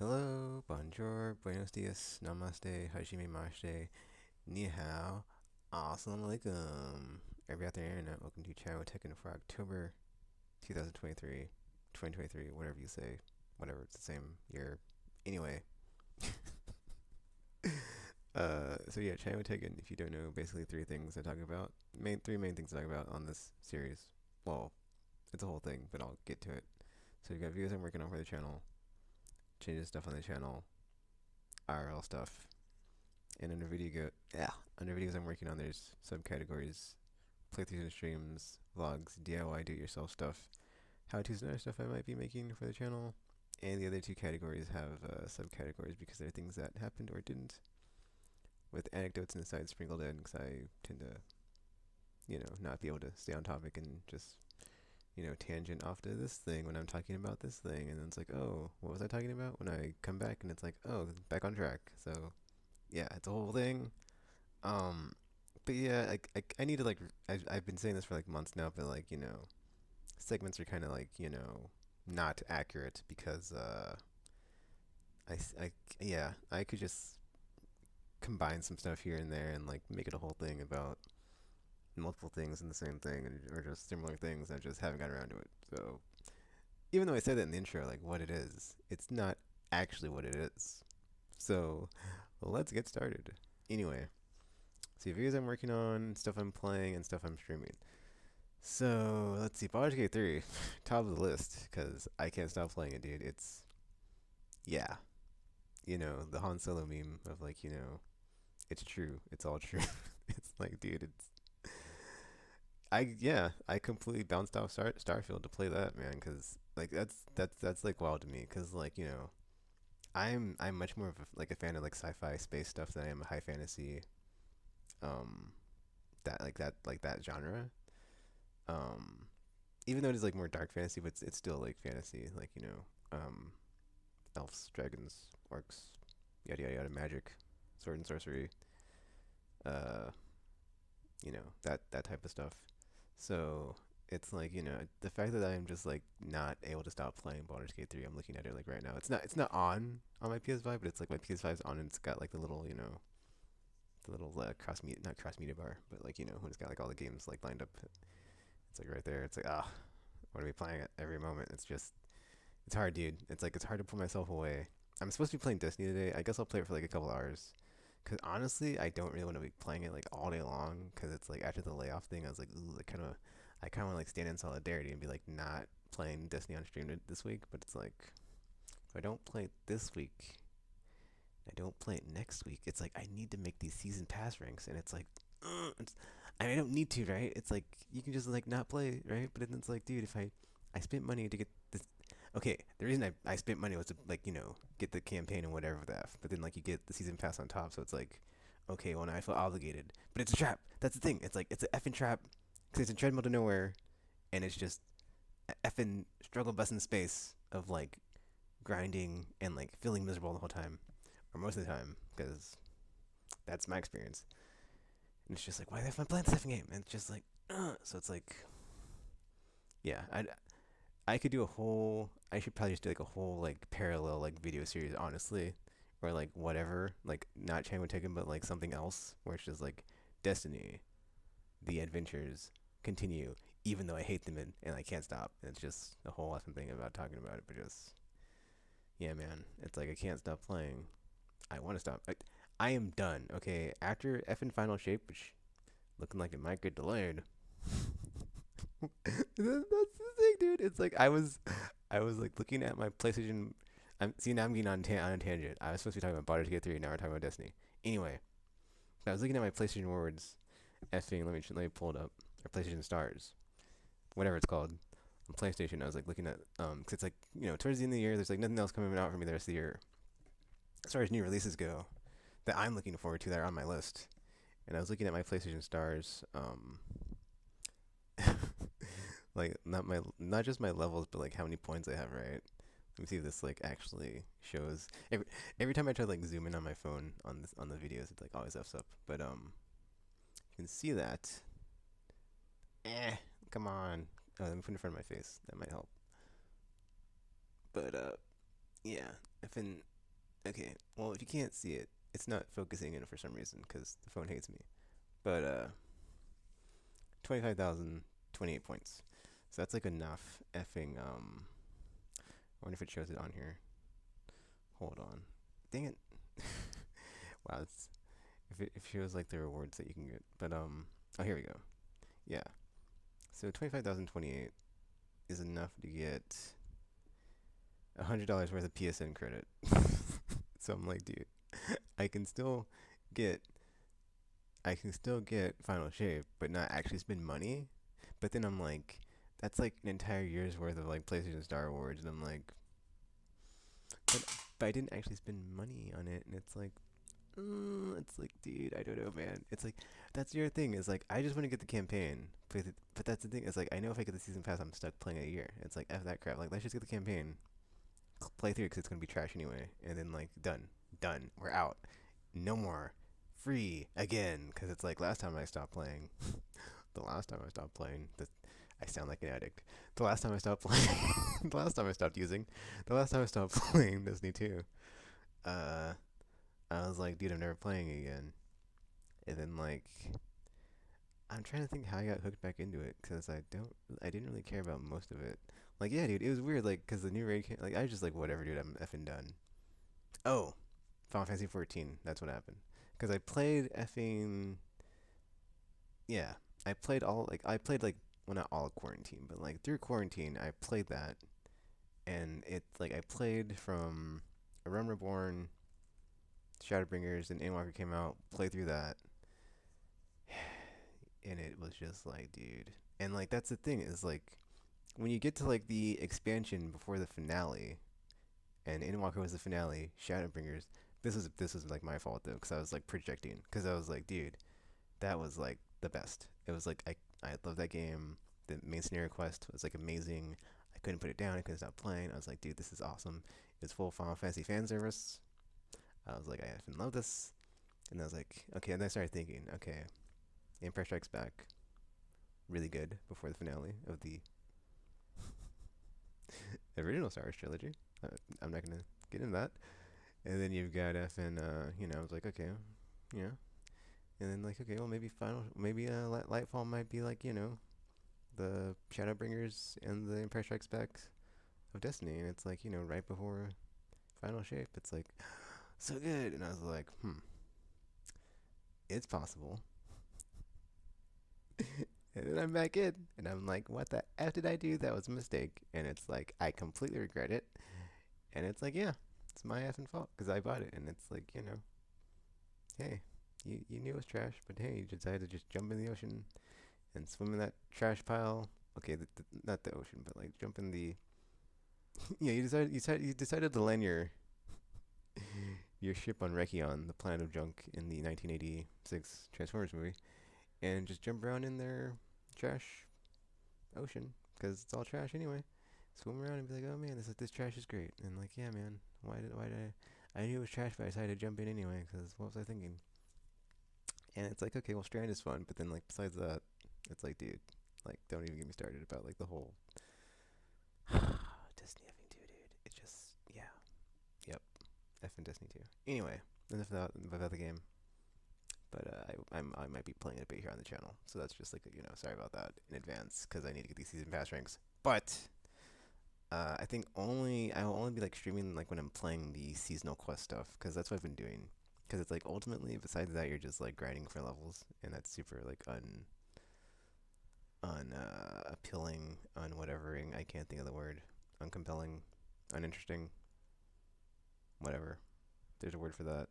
Hello, bonjour, buenos dias, namaste, hajime mashite, ni hao, assalamu alaikum. Every out there internet, welcome to Channel Tekken for October 2023, 2023, whatever you say, whatever, it's the same year. Anyway, so yeah, Channel Tekken, if you don't know, basically three things I talk about, three main things I talk about on this series. Well, it's a whole thing, but I'll get to it. So you got videos I'm working on for the channel, changes stuff on the channel, IRL stuff, and under videos I'm working on, there's subcategories: playthroughs and streams, vlogs, DIY, do-it-yourself stuff, how-tos and other stuff I might be making for the channel. And the other two categories have subcategories because they're things that happened or didn't, with anecdotes and asides sprinkled in. Because I tend to, not be able to stay on topic and just, tangent off to this thing when I'm talking about this thing, and then it's like, oh, what was I talking about? When I come back and it's like, oh, back on track. So yeah, it's a whole thing. Um, but yeah, I need to I've been saying this for like months now, but segments are kind of not accurate because I, s- I c- yeah, I could just combine some stuff here and there and like make it a whole thing about multiple things in the same thing or just similar things. I just haven't got around to it. So even though I said that in the intro, like what it is, it's not actually what it is. So let's get started. Anyway, see videos I'm working on, stuff I'm playing, and stuff I'm streaming. So let's see, Baldur's Gate 3, top of the list, because I can't stop playing it, dude. It's, yeah, the Han Solo meme of it's true, it's all true. It's like, dude, I completely bounced off Starfield to play that, man, because like that's like wild to me, because I'm much more of a fan of like sci-fi space stuff than I am a high fantasy, um, that genre. Um, Even though it is like more dark fantasy, but it's still like fantasy, elves, dragons, orcs, yada yada yada, magic, sword and sorcery, uh, that type of stuff. So it's like the fact that I'm just like not able to stop playing Baldur's Gate 3. I'm looking at it like right now. It's not on my PS5, but it's like my PS5's on and it's got like the little cross media, not cross media bar, but when it's got like all the games like lined up. It's like right there. It's like what are we playing at every moment? It's hard, dude. It's hard to put myself away. I'm supposed to be playing Destiny today. I guess I'll play it for like a couple hours. Cause honestly, I don't really want to be playing it like all day long. Cause it's like after the layoff thing, I was like, ooh, I kind of want to like stand in solidarity and be like not playing Destiny on stream this week. But it's like if I don't play it this week, I don't play it next week. It's like I need to make these season pass ranks, and it's like, I don't need to, right? It's like you can just like not play, right? But then it's like, dude, if I spent money to get this. Okay, the reason I spent money was to get the campaign and whatever that. But then you get the season pass on top, so it's like, okay, well now I feel obligated. But it's a trap. That's the thing. It's like it's an effing trap because it's a treadmill to nowhere, and it's just a effing struggle bus in space of grinding and feeling miserable the whole time, or most of the time, because that's my experience. And it's just like, why the f am I playing this effing game? And it's just like, so it's like, yeah, I could do a whole. I should probably just do like a whole parallel video series, honestly, or whatever, not Chango Taken, but something else, where it's just like Destiny, the adventures continue, even though I hate them and I can't stop. And it's just a whole awesome thing about talking about it, but just yeah, man, it's like I can't stop playing. I want to stop. I am done. Okay, after effing Final Shape, which looking like it might get delayed. That's the thing, dude. It's like I was like looking at my PlayStation. Now I'm getting on a tangent. I was supposed to be talking about Baldur's Gate 3. Now we're talking about Destiny. Anyway, I was looking at my PlayStation Words effing. Let me pull it up. Or PlayStation Stars, whatever it's called, on PlayStation. I was like looking at 'cause it's towards the end of the year. There's like nothing else coming out for me the rest of the year as far as new releases go that I'm looking forward to that are on my list. And I was looking at my PlayStation Stars not just my levels, but how many points I have, right? Let me see if this actually shows. Every time I try to zoom in on my phone on the videos, it always f's up. But you can see that. Come on. Oh, let me put it in front of my face. That might help. But yeah, Okay, well, if you can't see it, it's not focusing in for some reason because the phone hates me. But 25,028 points. So that's like enough effing I wonder if it shows it on here. Hold on. Dang it. Wow, it's if it shows like the rewards that you can get. But oh, here we go. Yeah. So 25,028 is enough to get $100 worth of PSN credit. So I'm like, dude, I can still get I can still get Final Shape, but not actually spend money. But then I'm like, that's like an entire year's worth of like PlayStation Star Awards, and I'm like, but, but I didn't actually spend money on it, and it's like, dude, I don't know, man. It's like that's your thing. Is like I just want to get the campaign, but that's the thing. It's like I know if I get the season pass, I'm stuck playing a year. It's like f that crap. Like let's just get the campaign, play through because it's gonna be trash anyway, and then like done. We're out. No more free again because it's like last time I stopped playing. The last time I stopped playing, I sound like an addict. The last time I stopped playing, the last time I stopped using, the last time I stopped playing Destiny 2, uh, I was like, dude, I'm never playing again. And then like, I'm trying to think how I got hooked back into it because I didn't really care about most of it. Like, yeah, dude, it was weird. Like, cause the new raid came, like, I was just like, whatever, dude, I'm effing done. Oh, Final Fantasy 14. That's what happened. Cause I played effing yeah, I played like well not all of quarantine, but like through quarantine I played that and it's like I played from A Realm Reborn, Shadowbringers, and Endwalker came out, played through that, and it was just like, dude. And like that's the thing is like when you get to like the expansion before the finale, and Endwalker was the finale, Shadowbringers. This was like my fault though, because I was like projecting, because I was like, dude, that was like the best. It was like I love that game. The main scenario quest was like amazing. I couldn't put it down. I couldn't stop playing. I was like, dude, this is awesome. It's full Final Fantasy fan service. I was like, I effing love this. And I was like, okay. And then I started thinking, okay, Empire Strikes Back, really good before the finale of the original Star Wars trilogy. I'm not gonna get into that. And then you've got effing, I was like, okay, you know. And then like, okay, well maybe Lightfall might be like, the Shadowbringers and the Empire Strikes Back of Destiny, and it's like right before Final Shape. It's like so good, and I was like, it's possible. And then I'm back in, and I'm like, what the f did I do? That was a mistake, and it's like I completely regret it, and it's like it's my effing fault because I bought it, and it's like hey, you knew it was trash, but hey, you decided to just jump in the ocean and swim in that trash pile. Okay, not the ocean, but like jump in the yeah, you decided to land your ship on Rekion, the planet of junk in the 1986 Transformers movie, and just jump around in their trash ocean because it's all trash anyway. Swim around and be like, oh man, this trash is great, and like, yeah, man, why did I knew it was trash, but I decided to jump in anyway because what was I thinking? And it's like, okay, well, Strand is fun, but then like besides that, it's like, dude, like don't even get me started about like the whole Destiny effing 2, dude. It just yep, effing Destiny 2. Anyway, enough about the game. But I might be playing it a bit here on the channel, so that's just like sorry about that in advance because I need to get these season pass ranks. But I think I will only be like streaming like when I'm playing the seasonal quest stuff because that's what I've been doing. Because it's like ultimately, besides that, you're just like grinding for levels, and that's super like appealing, whatevering. I can't think of the word. Uncompelling, uninteresting, whatever. There's a word for that.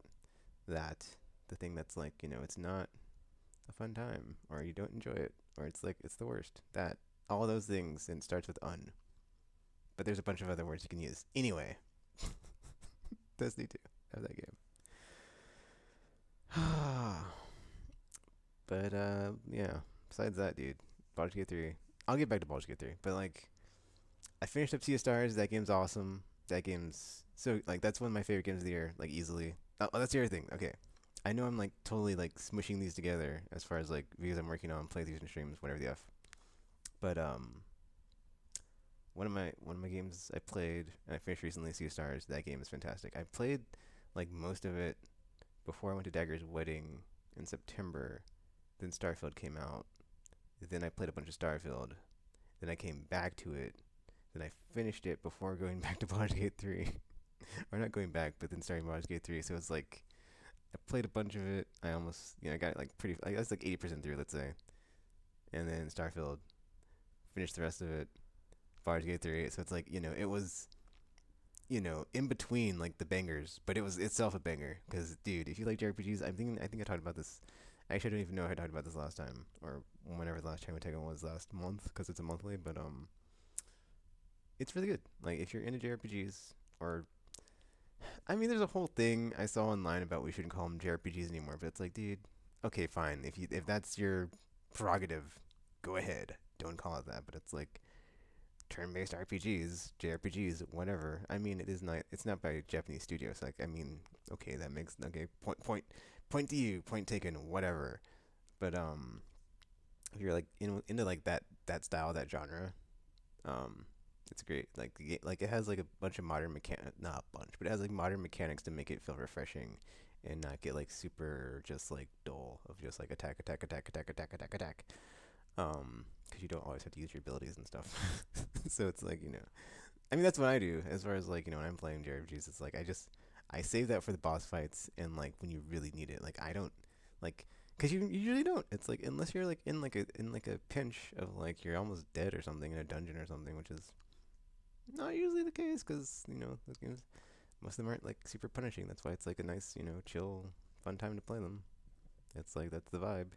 That the thing that's like it's not a fun time, or you don't enjoy it, or it's like it's the worst. That all those things, and it starts with un. But there's a bunch of other words you can use. Anyway, Destiny 2. Have that game. But yeah. Besides that, dude, Baldur's Gate 3. I'll get back to Baldur's Gate 3, but like I finished up Sea of Stars. That game's awesome. That game's so like that's one of my favorite games of the year, like easily. Oh, that's the other thing. Okay, I know I'm like totally like smushing these together as far as like because I'm working on playthroughs and streams, whatever the f. But one of my games I played and I finished recently, Sea of Stars. That game is fantastic. I played like most of it before I went to Dagger's wedding in September. Then Starfield came out. Then I played a bunch of Starfield. Then I came back to it. Then I finished it before going back to Baldur's Gate 3. Or not going back, but then starting Baldur's Gate 3. So it's like I played a bunch of it. I almost, I got it like pretty, I was like 80% through, let's say. And then Starfield, finished the rest of it. Baldur's Gate 3. So it's like, it was, in between like the bangers, but it was itself a banger. Because, dude, if you like JRPGs, I think I talked about this. Actually, I don't even know if I talked about this last time or whenever the last time we taken was last month because it's a monthly. But it's really good. Like if you're into JRPGs or there's a whole thing I saw online about we shouldn't call them JRPGs anymore, but it's like, dude, okay, fine. If that's your prerogative, go ahead. Don't call it that. But it's like turn-based RPGs, JRPGs, whatever. It is not. It's not by a Japanese studio. So like, okay, that makes okay. Point to you. Point taken. Whatever. But if you're like into like that style, that genre, um, it's great. Like it has like a bunch of modern not a bunch, but it has like modern mechanics to make it feel refreshing, and not get like super just like dull of just like attack, attack, attack, attack, attack, attack, attack. Because you don't always have to use your abilities and stuff. So it's like that's what I do as far as like when I'm playing JRPGs. It's like I save that for the boss fights and like when you really need it. Like I don't like because you usually don't. It's like unless you're like in like a pinch of like you're almost dead or something in a dungeon or something, which is not usually the case because those games most of them aren't like super punishing. That's why it's like a nice chill fun time to play them. It's like that's the vibe.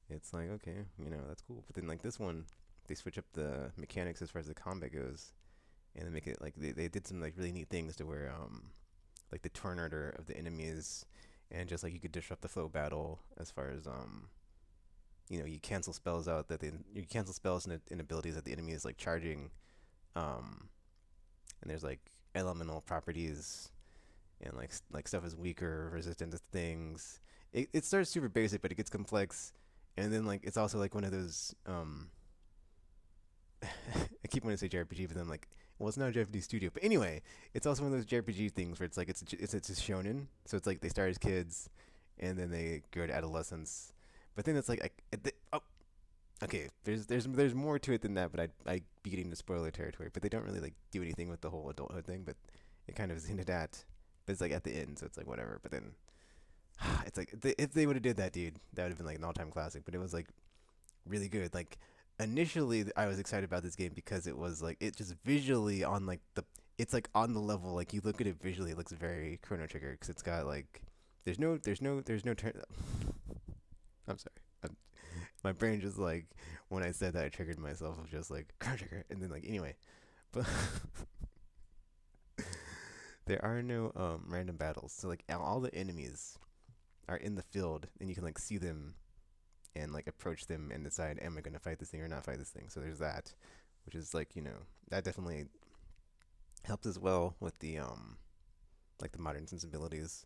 It's like okay, that's cool. But then like this one, they switch up the mechanics as far as the combat goes, and they make it like they did some like really neat things to where like the turn order of the enemies, and just like you could disrupt the flow of battle as far as you cancel spells out that you cancel spells and abilities that the enemy is like charging, um and there's like elemental properties and like stuff is weaker resistant to things. It starts super basic but it gets complex, and then like it's also like one of those I keep wanting to say JRPG, but then I'm like, well, it's not a Japanese studio. But anyway, it's also one of those JRPG things where it's like it's a shonen, so it's like they start as kids, and then they go to adolescence. But then it's like, oh, okay, there's more to it than that. But I be getting into spoiler territory. But they don't really like do anything with the whole adulthood thing. But it kind of is hinted at. But it's like at the end, so it's like whatever. But then it's like if they would have did that, dude, that would have been like an all-time classic. But it was like really good. Like initially, I was excited about this game because it was like it just visually on like it's like on the level like you look at it visually, it looks very Chrono Trigger because it's got like there's no turn. I'm sorry. My brain just like when I said that I triggered myself of just like Chrono Trigger and then like anyway, but there are no random battles. So like all the enemies are in the field and you can like see them and like approach them and decide am I going to fight this thing or not fight this thing. So there's that, which is like that definitely helped as well with the like the modern sensibilities.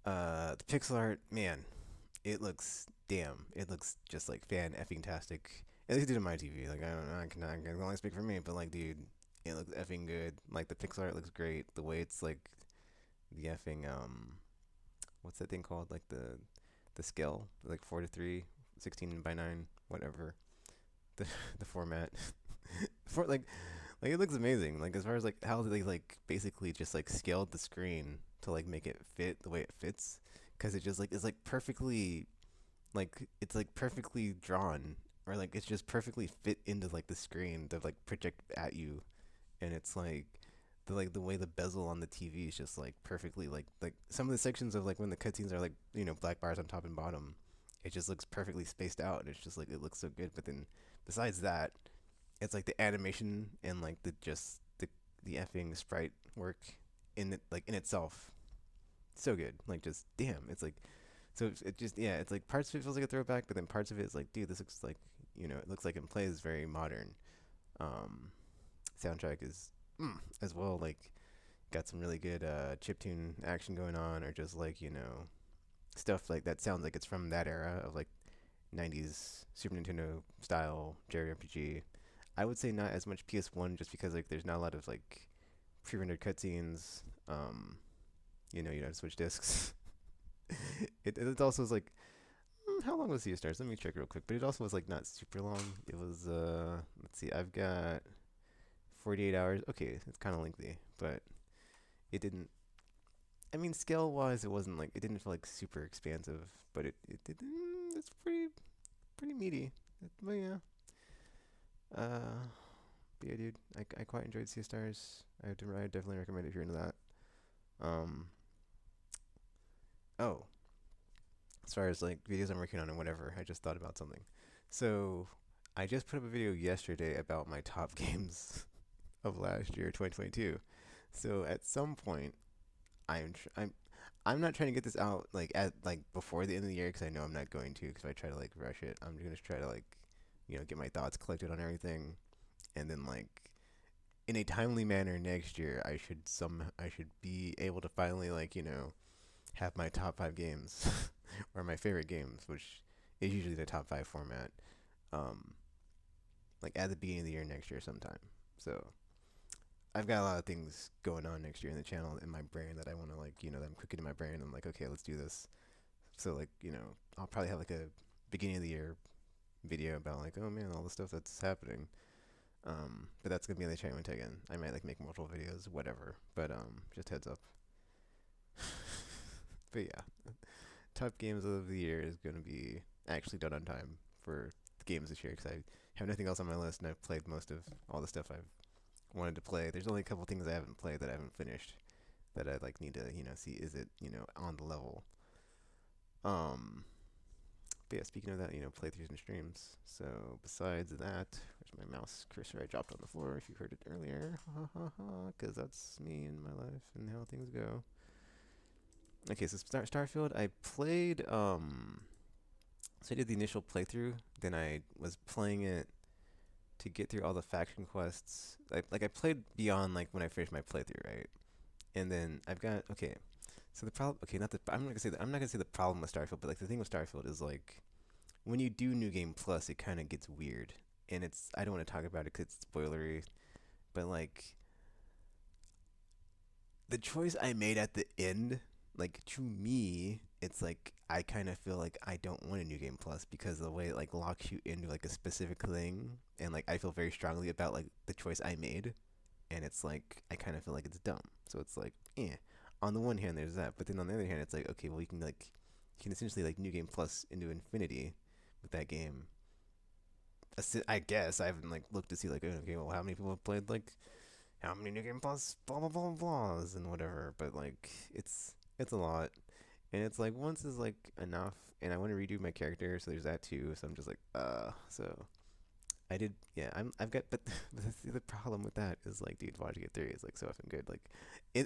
The pixel art, man, it looks just like fan effing tastic. At least it did on my TV. Like I don't know, I can only speak for me, but like dude, it looks effing good. Like the pixel art looks great. The way it's like the effing what's that thing called? Like the scale, like 4:3, 16 by 9, whatever. The the format for like it looks amazing. Like as far as like how they like basically just like scaled the screen to like make it fit the way it fits, because it just like it's like perfectly like it's like perfectly drawn, or like it's just perfectly fit into like the screen to like project at you, and it's like the way the bezel on the TV is just like perfectly like some of the sections of like when the cutscenes are like black bars on top and bottom, it just looks perfectly spaced out, and it's just like it looks so good. But then besides that, it's like the animation and like the effing sprite work in it like in itself so good. Like just damn, it's like so it just yeah, it's like parts of it feels like a throwback, but then parts of it is like dude, this looks like it looks like it plays very modern. Um, Soundtrack is as well like got some really good chiptune action going on, or just like stuff like that sounds like it's from that era of like 90s Super Nintendo style JRPG. I would say not as much PS1 just because like there's not a lot of like pre-rendered cutscenes. You know, switch discs. It also was like, how long was Sea of Stars? Let me check real quick. But it also was like not super long. It was let's see, I've got 48 hours. Okay, it's kind of lengthy, but it didn't. I mean, scale wise, it wasn't like it didn't feel like super expansive, but it did. It's pretty meaty. But yeah, uh, but yeah, dude, I quite enjoyed Sea of Stars. I definitely recommend it if you're into that. Um, oh, as far as like videos I'm working on and whatever, I just thought about something. So I just put up a video yesterday about my top games of last year, 2022. So at some point, I'm tr- I'm not trying to get this out like at like before the end of the year because I know I'm not going to. Because if I try to like rush it, I'm gonna try to like get my thoughts collected on everything, and then like in a timely manner next year, I should be able to finally like have my top five games or my favorite games, which is usually the top five format. Um, like at the beginning of the year next year sometime. So I've got a lot of things going on next year in the channel in my brain that I want to like that I'm cooking in my brain. I'm like, okay, let's do this. So like I'll probably have like a beginning of the year video about like, oh man, all the stuff that's happening. But that's gonna be in the channel again. I might like make multiple videos, whatever. But just heads up. But yeah, top games of the year is gonna be actually done on time for the games this year because I have nothing else on my list and I've played most of all the stuff I've wanted to play. There's only a couple things I haven't played that I haven't finished that I like need to see is it on the level. Um, but yeah, speaking of that, playthroughs and streams. So besides that, where's my mouse cursor? I dropped on the floor. If you heard it earlier, ha ha ha, because that's me and my life and how things go. Okay, so Starfield. I played. So I did the initial playthrough. Then I was playing it to get through all the faction quests. I played beyond like when I finished my playthrough, right? And then I've got okay. So the problem, okay, not the I'm not gonna say the problem with Starfield, but like the thing with Starfield is like when you do New Game Plus, it kind of gets weird, and it's I don't want to talk about it because it's spoilery, but like the choice I made at the end, like to me, it's like I kind of feel like I don't want a New Game Plus because of the way it like locks you into like a specific thing, and like I feel very strongly about like the choice I made, and it's like I kind of feel like it's dumb. So it's like, eh. On the one hand, there's that, but then on the other hand, it's like, okay, well, you can essentially like New Game Plus into infinity with that game. I guess I haven't like looked to see like, okay, well, how many people have played like how many New Game Plus blah blah blah blahs and whatever, but like it's a lot, and it's like once is like enough, and I want to redo my character, so there's that too. So I'm just like, so I did, yeah. I've got, but the problem with that is like, dude, Baldur's Gate 3 is like so effing good. Like,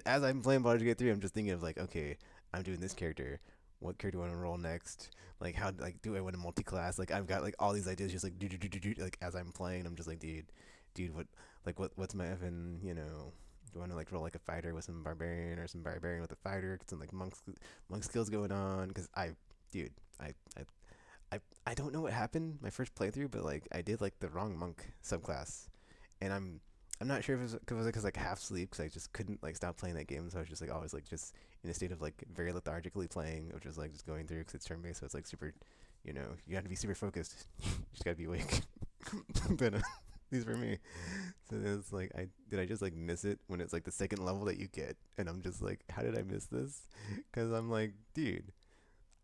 as I'm playing Baldur's Gate 3, I'm just thinking of like, okay, I'm doing this character. What character do I want to roll next? Like, how like do I want to multi-class? Like, I've got like all these ideas, just like like as I'm playing. I'm just like, dude, what's my effing, Do I want to like roll like a fighter with some barbarian or some barbarian with a fighter? Some like monk skills going on? Because dude, I, I I I don't know what happened my first playthrough, but like I did like the wrong monk subclass, and I'm not sure if it was because like half sleep because I just couldn't like stop playing that game, so I was just like always like just in a state of like very lethargically playing, which is like just going through because it's turn based, so it's like super, you have to be super focused, you just gotta be awake. But these were me, so it's like I just like miss it when it's like the second level that you get, and I'm just like, how did I miss this? Because I'm like, dude.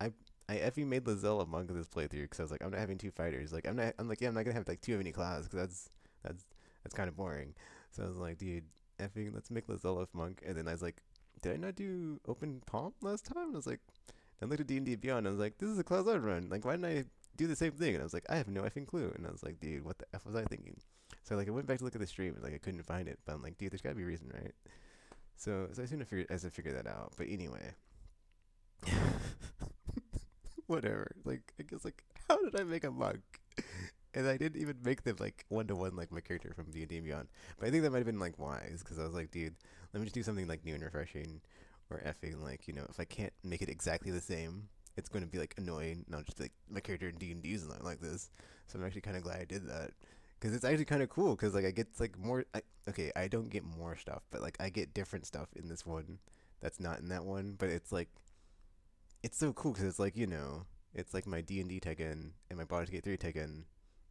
I I effing made Lizelle a monk this playthrough because I was like, I'm not having two fighters. Like I'm like, yeah, I'm not gonna have like two of any class because that's that's kind of boring. So I was like, dude, effing, let's make Lizelle a monk. And then I was like, did I not do open palm last time? And I was like, I looked at D&D Beyond. And I was like, this is a class I run. Like, why didn't I do the same thing? And I was like, I have no effing clue. And I was like, dude, what the f was I thinking? So like I went back to look at the stream and like I couldn't find it. But I'm like, dude, there's gotta be a reason, right? So I soon to figure that out. But anyway. Whatever. Like I guess like how did I make a monk? And I didn't even make them like one to one like my character from D&D and Beyond. But I think that might have been like wise because I was like, dude, let me just do something like new and refreshing, or effing like if I can't make it exactly the same, it's going to be like annoying. And I'll just be like my character in D&D is not like this. So I'm actually kind of glad I did that because it's actually kind of cool because like I get like more. Okay, I don't get more stuff, but like I get different stuff in this one that's not in that one, but it's like it's so cool because it's like it's like my D&D Tekken and my Baldur's Gate 3 Tekken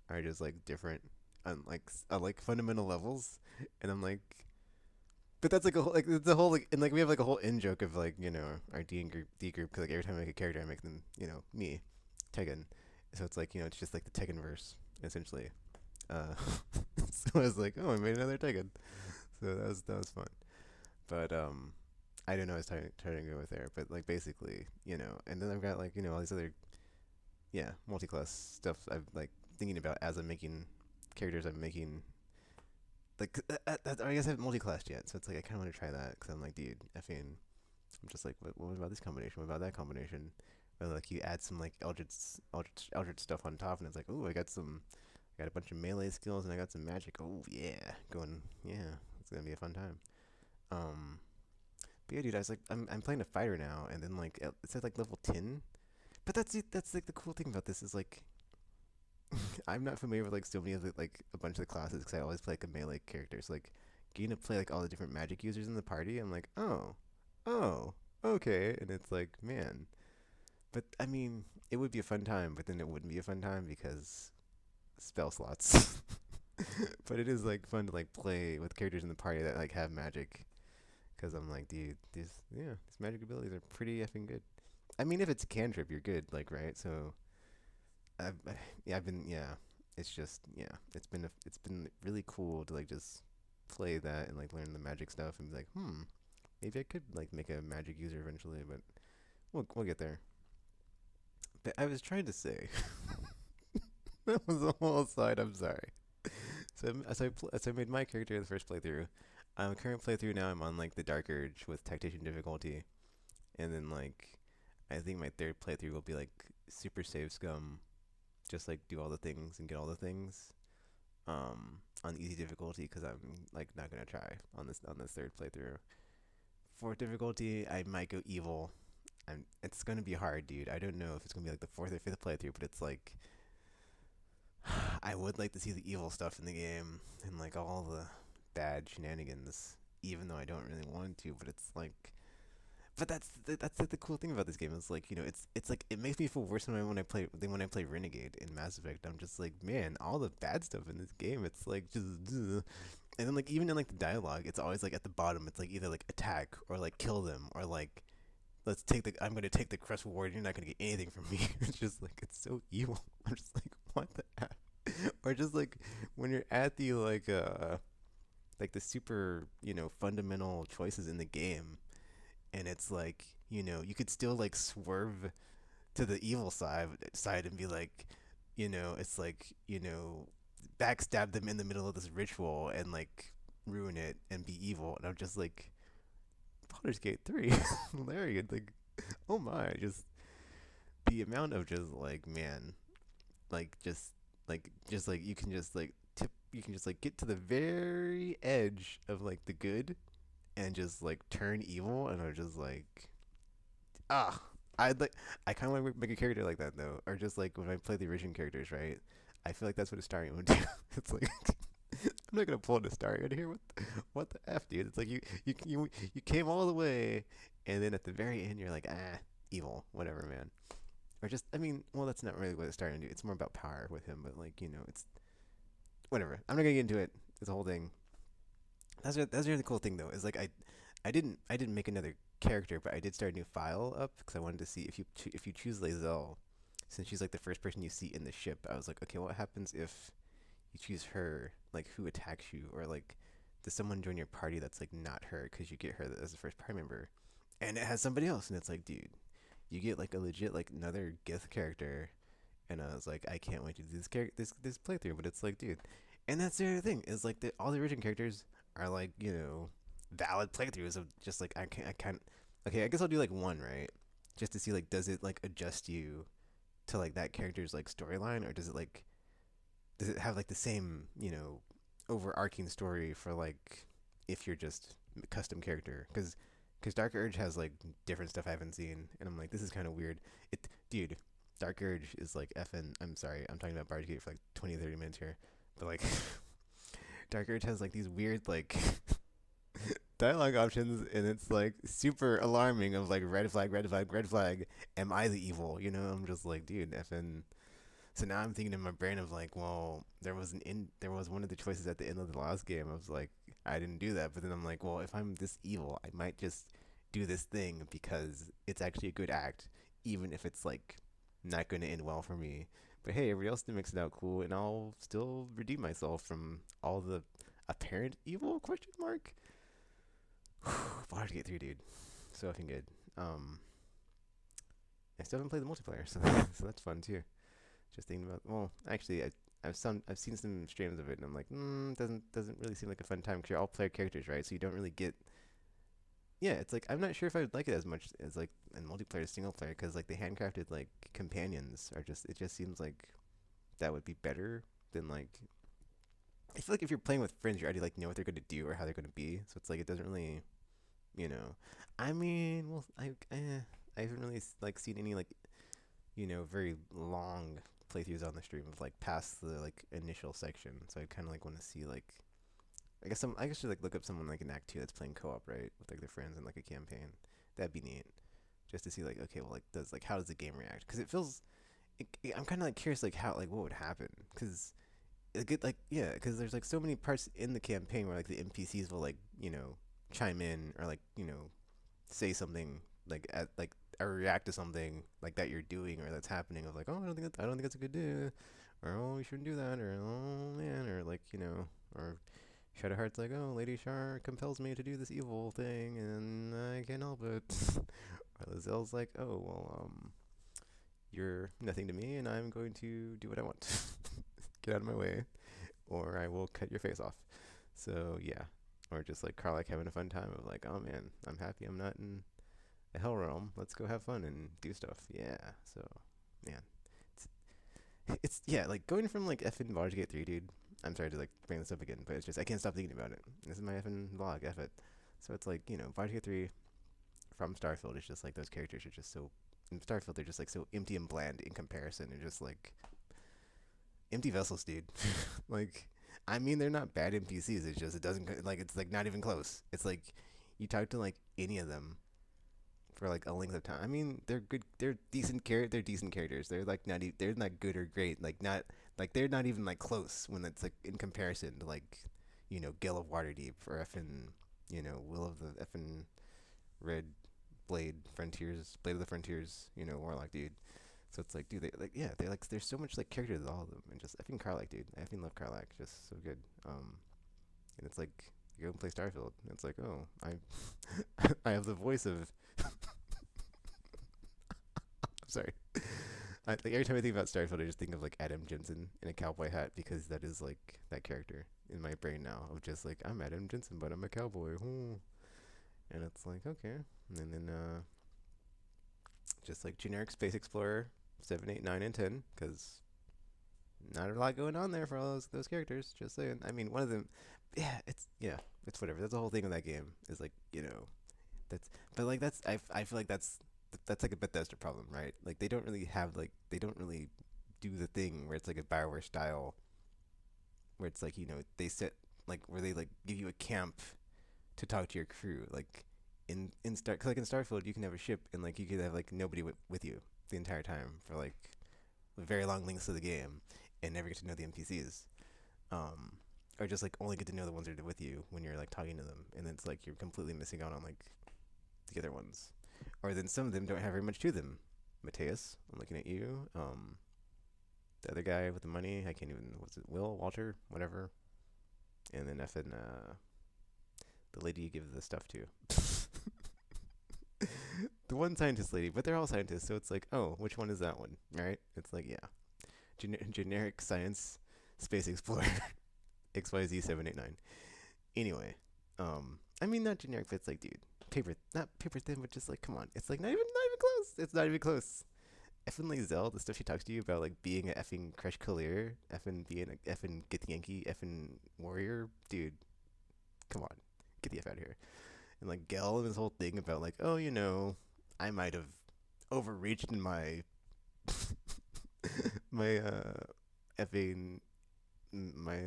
are just like different on like fundamental levels, and I'm like, but that's like a whole like it's a whole like and like we have like a whole in joke of like our D group because like every time I make a character I make them me Tekken, so it's like it's just like the Tekken verse essentially. Uh, so I was like, oh, I made another Tekken, so that was fun. But I don't know. I was trying to go with there, but like basically, and then I've got like all these other multi-class stuff I'm like thinking about as I'm making characters. I'm making like I guess I haven't multi-classed yet, so it's like I kind of want to try that because I'm like, dude, effing, I'm just like, what about this combination? What about that combination? Or like you add some like Eldritch stuff on top, and it's like, oh, I got a bunch of melee skills, and I got some magic. Oh yeah, yeah, it's gonna be a fun time. Um, but yeah, dude, I was like, I'm playing a fighter now, and then like it says like level 10. But that's it. That's like the cool thing about this is like I'm not familiar with like so many of the like a bunch of the classes because I always play like a melee character. So like getting to play like all the different magic users in the party, I'm like, oh, okay, and it's like, man. But I mean, it would be a fun time, but then it wouldn't be a fun time because spell slots. But it is like fun to like play with characters in the party that like have magic because I'm like, dude, these magic abilities are pretty effing good. I mean, if it's a cantrip, you're good, like, right? So, yeah, I've been, yeah. It's just, yeah, it's been really cool to like just play that and like learn the magic stuff and be like, maybe I could like make a magic user eventually, but we'll get there. But I was trying to say that was a whole side. I'm sorry. So I made my character the first playthrough. Current playthrough now. I'm on like the Dark Urge with tactician difficulty, and then like I think my third playthrough will be like super save scum, just like do all the things and get all the things on easy difficulty because I'm like not gonna try on this third playthrough. Fourth difficulty, I might go evil. It's gonna be hard, dude. I don't know if it's gonna be like the fourth or fifth playthrough, but it's like I would like to see the evil stuff in the game and like all the bad shenanigans, even though I don't really want to. But it's like but that's like the cool thing about this game is like it's like it makes me feel worse when I play Renegade in Mass Effect. I'm just like, man, all the bad stuff in this game. It's like just ugh. And then like even in like the dialogue, it's always like at the bottom. It's like either like attack or like kill them or like I'm gonna take the crest reward. You're not gonna get anything from me. It's just like it's so evil. I'm just like what the f. Or just like when you're at the like the super fundamental choices in the game and it's like you could still like swerve to the evil side and be like it's like backstab them in the middle of this ritual and like ruin it and be evil and I'm just like Baldur's Gate 3 hilarious like oh my just the amount of just like man like just like you can just like you can just like get to the very edge of like the good and just like turn evil and I'm just like ah, I'd like. I kind of want to make a character like that though, or just like when I play the original characters, right? I feel like that's what a Astarion would do. It's like I'm not gonna pull an Astarion here. What the f, dude? It's like you came all the way, and then at the very end, you're like evil, whatever, man. Or just, I mean, well, that's not really what Astarion do. It's more about power with him, but like it's whatever. I'm not gonna get into it. It's a whole thing. That's a really cool thing though. Is like I didn't make another character, but I did start a new file up because I wanted to see if you choose Lae'zel, since she's like the first person you see in the ship. I was like, okay, what happens if you choose her? Like, who attacks you, or like, does someone join your party that's like not her because you get her as the first party member, and it has somebody else, and it's like, dude, you get like a legit like another Gith character, and I was like, I can't wait to do this playthrough. But it's like, dude, and that's the other thing is like all the original characters are like valid playthroughs of just like I can't okay I guess I'll do like one right just to see like does it like adjust you to like that character's like storyline or does it have like the same overarching story for like if you're just a custom character because Dark Urge has like different stuff I haven't seen and I'm like this is kind of weird it dude Dark Urge is like effing I'm sorry I'm talking about Bard's Gate for like 20-30 minutes here but like Dark Urge has like these weird like dialogue options, and it's like super alarming of like red flag, red flag, red flag. Am I the evil? I'm just like, dude, effing. So now I'm thinking in my brain of like, well, there was one of the choices at the end of the last game. I was like, I didn't do that, but then I'm like, well, if I'm this evil, I might just do this thing because it's actually a good act, even if it's like not going to end well for me. But hey, everybody else makes it out cool, and I'll still redeem myself from all the apparent evil question mark. Baldur's Gate 3, dude, so effing good. Um, I still haven't played the multiplayer, so so that's fun too. Just thinking about. Well, actually, I've seen some streams of it, and I'm like, doesn't really seem like a fun time because you're all player characters, right? So you don't really get. Yeah, it's like I'm not sure if I would like it as much as like in multiplayer single player because like the handcrafted like companions are just it just seems like that would be better than like I feel like if you're playing with friends you already like know what they're gonna do or how they're gonna be, so it's like it doesn't really you know. I mean, well, I haven't really like seen any like very long playthroughs on the stream of like past the like initial section. So I kind of like want to see like I guess you like look up someone like in Act Two that's playing co-op right with like their friends in like a campaign. That'd be neat just to see like okay well like does like how does the game react because it feels I'm kind of like curious like how like what would happen because it get like yeah because there's like so many parts in the campaign where like the NPCs will like chime in or like say something like at like or react to something like that you're doing or that's happening of like oh I don't think that's a good do or oh you shouldn't do that or oh man or like or Shadowheart's like oh Lady Shar compels me to do this evil thing and I can't help it or Lazelle's like oh well you're nothing to me and I'm going to do what I want get out of my way or I will cut your face off so yeah or just like Karlak having a fun time of like oh man I'm happy I'm not in a hell realm. Let's go have fun and do stuff. Yeah. So, man, it's, it's yeah, like going from like effing Baldur's Gate 3, dude. I'm sorry to like bring this up again, but it's just I can't stop thinking about it. This is my effing vlog, Eff it. So it's like Baldur's Gate 3 from Starfield. It's just like those characters are just so in Starfield they're just like so empty and bland in comparison. They're just like empty vessels, dude. like, I mean, they're not bad NPCs. It's just it doesn't like it's like not even close. It's like you talk to like any of them for like a length of time. I mean, they're good. They're decent characters. They're like they're not good or great. Like not like they're not even like close when it's like in comparison to like Gale of Waterdeep or effing Will of the effing Red Blade of the Frontiers. Warlock dude. So it's like, dude, they like yeah, they like there's so much like character to all of them, and just effing Karlak, dude. I effing love Karlak, just so good. And it's like you go and play Starfield. And it's like, oh, I have the voice of sorry. Like every time I think about Starfield, I just think of like Adam Jensen in a cowboy hat because that is like that character in my brain now of just like I'm Adam Jensen, but I'm a cowboy. And it's like okay, and then just like generic space explorer 7, 8, 9, and 10 because not a lot going on there for all those characters. Just saying. I mean, one of them, yeah, it's whatever. That's the whole thing with that game is like that's but like I feel like that's like a Bethesda problem, right? Like they don't really do the thing where it's like a Bioware style, where it's like they set like where they like give you a camp to talk to your crew. Like cause like in Starfield you can have a ship and like you could have like nobody with you the entire time for like very long lengths of the game and never get to know the NPCs. Um, or just like only get to know the ones that are with you when you're like talking to them, and then it's like you're completely missing out on like the other ones. Or then some of them don't have very much to them. Mateus, I'm looking at you. The other guy with the money, I can't even. Was it Will, Walter, whatever? And then effing the lady you give the stuff to. the one scientist lady, but they're all scientists, so it's like, oh, which one is that one, right? It's like, yeah, generic science space explorer XYZ789. Anyway, I mean not generic, but it's like, dude, not paper thin, but just like, come on, it's like not even close. It's not even close. Effing like Zell, the stuff she talks to you about, like being a effing Crush Kalir, effing being a effing Githyanki, effing warrior, dude, come on, get the F out of here. And like Gel and this whole thing about like, oh, I might have overreached in my my effing my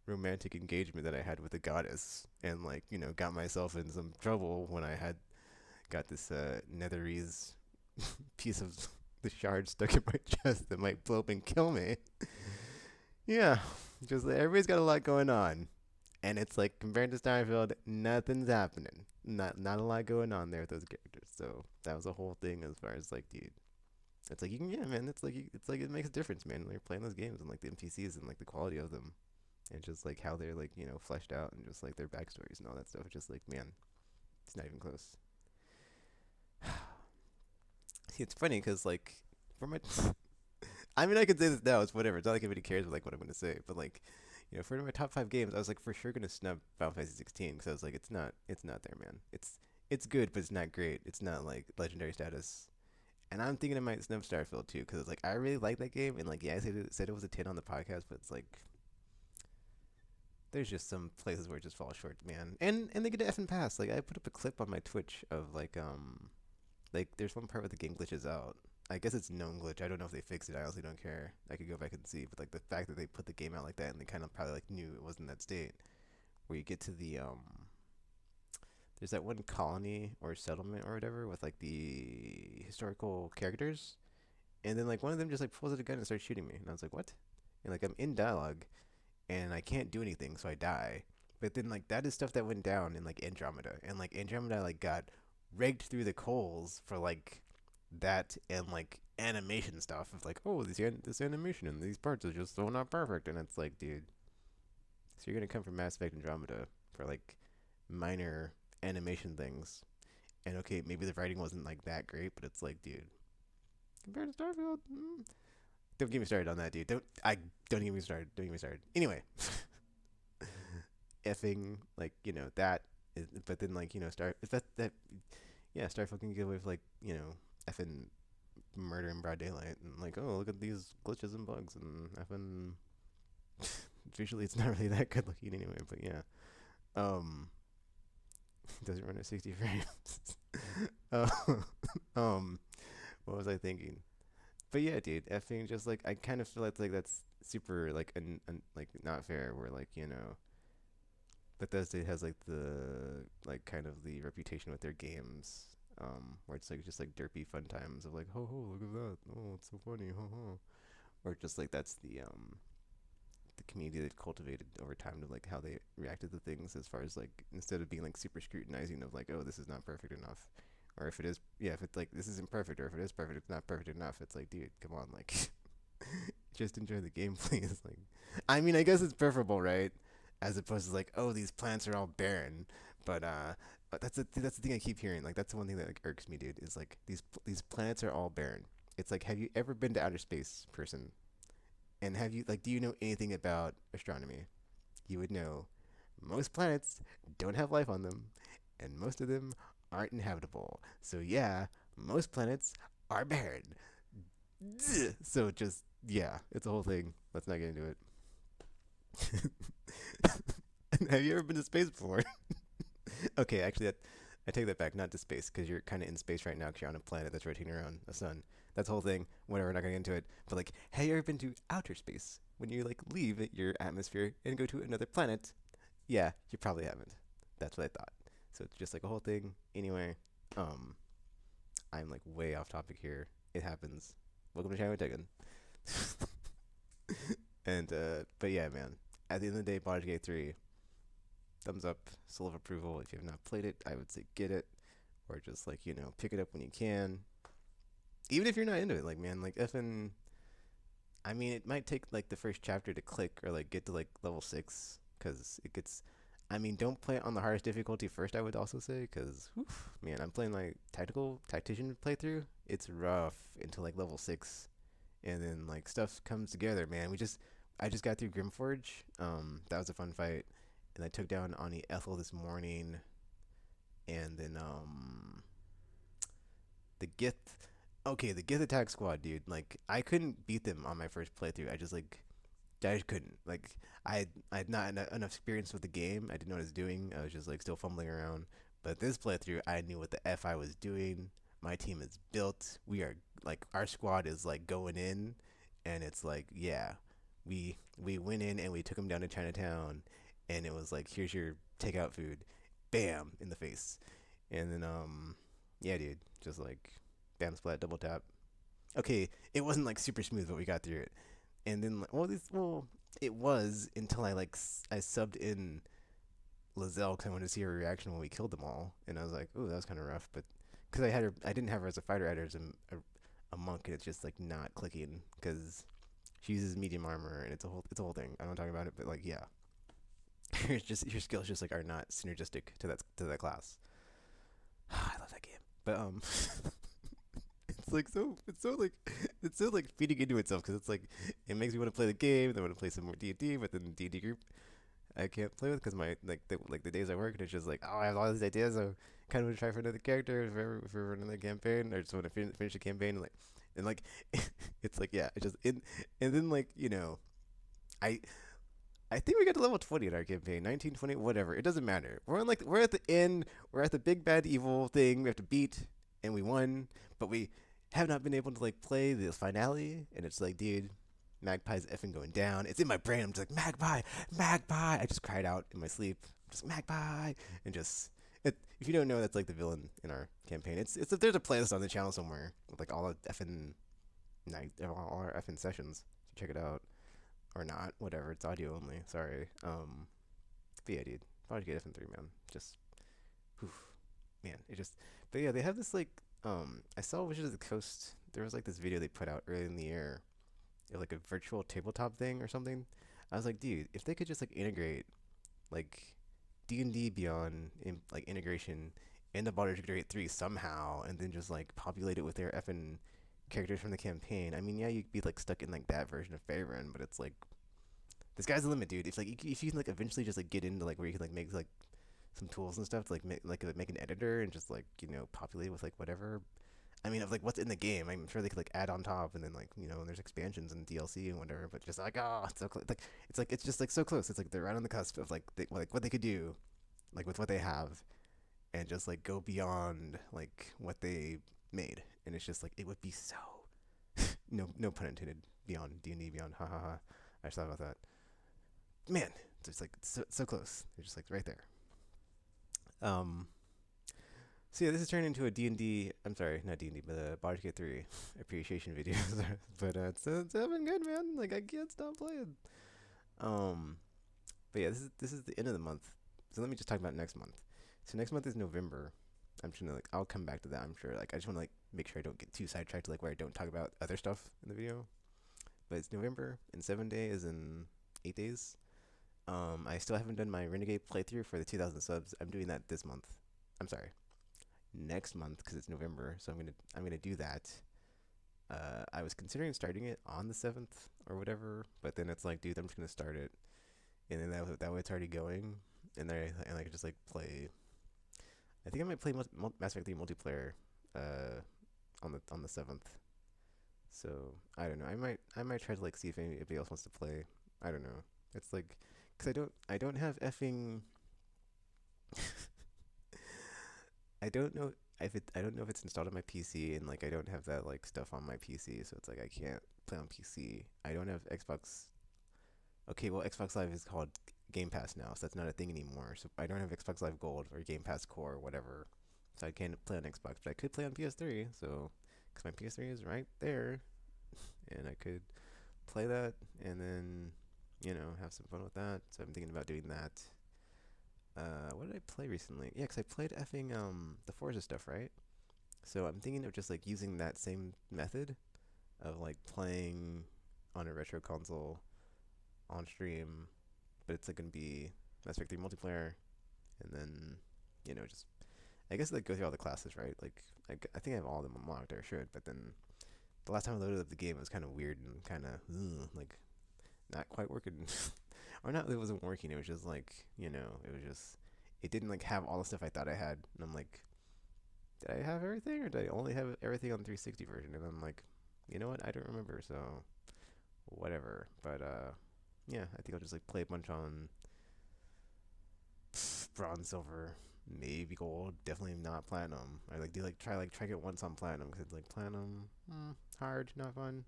romantic engagement that I had with a goddess, and like got myself in some trouble when I had got this netherese piece of the shard stuck in my chest that might blow up and kill me. Yeah, just everybody's got a lot going on, and it's like compared to Starfield, nothing's happening. Not a lot going on there with those characters. So that was a whole thing as far as like, dude, it's like you can, yeah, man. It's like it makes a difference, man. When you're playing those games and like the NPCs and like the quality of them, and just like how they're like fleshed out and just like their backstories and all that stuff. It's just like, man, it's not even close. See, it's funny because like for my, I mean, I could say this now. It's whatever. It's not like anybody cares like what I'm gonna say, but like, for my top five games, I was like for sure gonna snub Final Fantasy 16 because I was like, it's not there, man. It's good, but it's not great. It's not like legendary status. And I'm thinking I might snub Starfield too because like I really like that game and like yeah, I said it was a 10 on the podcast, but it's like there's just some places where it just falls short, man. And they get to F and pass. Like I put up a clip on my Twitch of like there's one part where the game glitches out. I guess it's known glitch. I don't know if they fixed it. I honestly don't care. I could go back and see, but like the fact that they put the game out like that and they kind of probably like knew it wasn't that state where you get to the there's that one colony or settlement or whatever with like the historical characters, and then like one of them just like pulls out a gun and starts shooting me, and I was like, what? And like I'm in dialogue and I can't do anything, so I die. But then like that is stuff that went down in like Andromeda, and like Andromeda like got raked through the coals for like that and like animation stuff of like, oh, this animation and these parts are just so not perfect, and it's like, dude, so you're gonna come from Mass Effect Andromeda for like minor animation things, and okay, maybe the writing wasn't like that great, but it's like, dude, compared to Starfield, don't get me started on that, dude. Don't get me started. Don't get me started. Anyway, effing like that is, but then like Star is that yeah, Starfield can get away with like effing murder in broad daylight and like, oh, look at these glitches and bugs and effing. Visually, it's not really that good looking anyway, but yeah. Um, doesn't run at 60 frames. uh, um, what was I thinking? But yeah, dude, effing just like I kind of feel like that's super like like not fair. Where like Bethesda has like the like kind of the reputation with their games, where it's like just like derpy fun times of like, ho ho, look at that, oh, it's so funny, ho ho, or just like that's the community that cultivated over time to like how they reacted to things as far as like instead of being like super scrutinizing of like, oh, this is not perfect enough, or if it is, yeah, if it's like this isn't perfect, or if it is perfect it's not perfect enough, it's like, dude, come on, like just enjoy the gameplay. It's like, I mean, I guess it's preferable, right, as opposed to like, oh, these plants are all barren, but that's the thing I keep hearing, like that's the one thing that like irks me, dude, is like these planets are all barren. It's like, have you ever been to outer space, person? And have you like do you know anything about astronomy? You would know most planets don't have life on them, and most of them aren't inhabitable. So yeah, most planets are barren. So just yeah, it's a whole thing. Let's not get into it. Have you ever been to space before? Okay, actually, I take that back. Not to space, because you're kind of in space right now, because you're on a planet that's rotating around a sun. That's the whole thing. Whatever, not gonna get into it. But like, have you ever been to outer space? When you like leave your atmosphere and go to another planet? Yeah, you probably haven't. That's what I thought. So it's just like a whole thing. Anyway, um, I'm like way off topic here. It happens. Welcome to China Tekken. And but yeah, man. At the end of the day, Baldur's Gate 3, thumbs up, seal of approval. If you have not played it, I would say get it, or just like pick it up when you can. Even if you're not into it, like man, like effing. I mean, it might take like the first chapter to click or like get to like level 6, because it gets. I mean, don't play it on the hardest difficulty first. I would also say, because man, I'm playing my tactician playthrough. It's rough until like level 6, and then like stuff comes together. Man, I just got through Grimforge. That was a fun fight, and I took down Ani Ethel this morning, and then the Gith. Okay, the Gith attack squad, dude. Like I couldn't beat them on my first playthrough. I just couldn't. Like I had not enough experience with the game. I didn't know what I was doing. I was just like still fumbling around. But this playthrough, I knew what the f I was doing. My team is built. We are like our squad is like going in, and it's like yeah, we went in and we took him down to Chinatown, and it was like, here's your takeout food, bam in the face, and then yeah, dude, just like bam splat double tap. Okay, it wasn't like super smooth, but we got through it. And then it was until I subbed in Lizelle because I wanted to see her reaction when we killed them all, and I was like, "Ooh, that was kind of rough." But because I didn't have her as a fighter, I had her as a monk, and it's just like not clicking because she uses medium armor, and it's a whole thing. I don't talk about it, but like yeah, it's just your skills just like are not synergistic to that class. I love that game, but it's like it's so like feeding into itself because it's like it makes me want to play the game, then I want to play some more D&D, but then the D&D group I can't play with because my the days I work and it's just like, oh, I have all these ideas. I kind of want to try for another character if we're running another campaign, or just want to finish a campaign and like it's like yeah, it just and then like I I think we got to level 20 in our campaign, 19, 20, whatever. It doesn't matter. We're at the end. We're at the big bad evil thing. We have to beat, and we won, but we have not been able to like play the finale. And it's like, dude, Magpie's effing going down. It's in my brain. I'm just like Magpie, Magpie. I just cried out in my sleep, just Magpie, and just. If you don't know, that's like the villain in our campaign. There's a playlist on the channel somewhere with like all the effing night, all our effing sessions. So check it out or not, whatever. It's audio only. Sorry. But yeah, dude, Baldur's Gate FN3, man. Just, whew, man. It just, but yeah, they have this like, I saw Wizards of the Coast. There was like this video they put out early in the year, like a virtual tabletop thing or something. I was like, dude, if they could just like integrate like D&D Beyond in like integration into Baldur's Gate 3 somehow, and then just like populate it with their effing characters from the campaign. I mean, yeah, you'd be like stuck in like that version of Faerun, but it's like the sky's the limit, dude. If you can like eventually just like get into like where you can like make like some tools and stuff to make an editor and just like populate with like whatever. I mean, of like what's in the game, I'm sure they could like add on top, and then like there's expansions and DLC and whatever. But just like it's so close. Like it's just like so close. It's like they're right on the cusp of like what they could do, like with what they have, and just like go beyond like what they made. And it's just like it would be so no pun intended beyond D&D Beyond. Ha ha ha. I just thought about that. Man, it's just like so close. They're just like right there. Um. So yeah, this has turned into a D&D. I'm sorry, not D&D, but Baldur's Gate 3 appreciation video. But it's been good, man. Like I can't stop playing. Um. But yeah, this is the end of the month. So let me just talk about next month. So next month is November. I'm just gonna like I'll come back to that. I'm sure. Like I just want to like make sure I don't get too sidetracked to like where I don't talk about other stuff in the video. But it's November, and 7 days is in 8 days. I still haven't done my Renegade playthrough for the 2,000 subs. I'm doing that this month. I'm sorry, next month because it's November. So I'm gonna do that. I was considering starting it on the 7th or whatever, but then it's like, dude, I'm just gonna start it, and then that way it's already going, and I could just like play. I think I might play Mass Effect 3 multiplayer, uh, on the 7th. So I don't know. I might try to like see if anybody else wants to play. I don't know. It's like, cause I don't have effing. I don't know if it's installed on my PC, and like I don't have that like stuff on my PC, so it's like I can't play on PC. I don't have Xbox. Okay, well Xbox Live is called Game Pass now, so that's not a thing anymore. So I don't have Xbox Live Gold or Game Pass Core or whatever. So I can't play on Xbox, but I could play on PS3. So because my PS3 is right there, and I could play that and then have some fun with that. So I'm thinking about doing that. What did I play recently? Yeah, because I played effing the Forza stuff, right? So I'm thinking of just like using that same method of like playing on a retro console on stream, but it's like gonna be Mass Effect 3 multiplayer, and then just I guess like go through all the classes, right? Like I think I have all of them unlocked, or I should, but then the last time I loaded up the game, it was kind of weird and kind of like not quite working, or not. It wasn't working. It was just like it was just it didn't like have all the stuff I thought I had, and I'm like, did I have everything, or did I only have everything on the 360 version? And I'm like, you know what? I don't remember. So whatever. But yeah, I think I'll just like play a bunch on bronze, silver, maybe gold. Definitely not platinum. I like do like try get once on platinum because it's like platinum hard, not fun.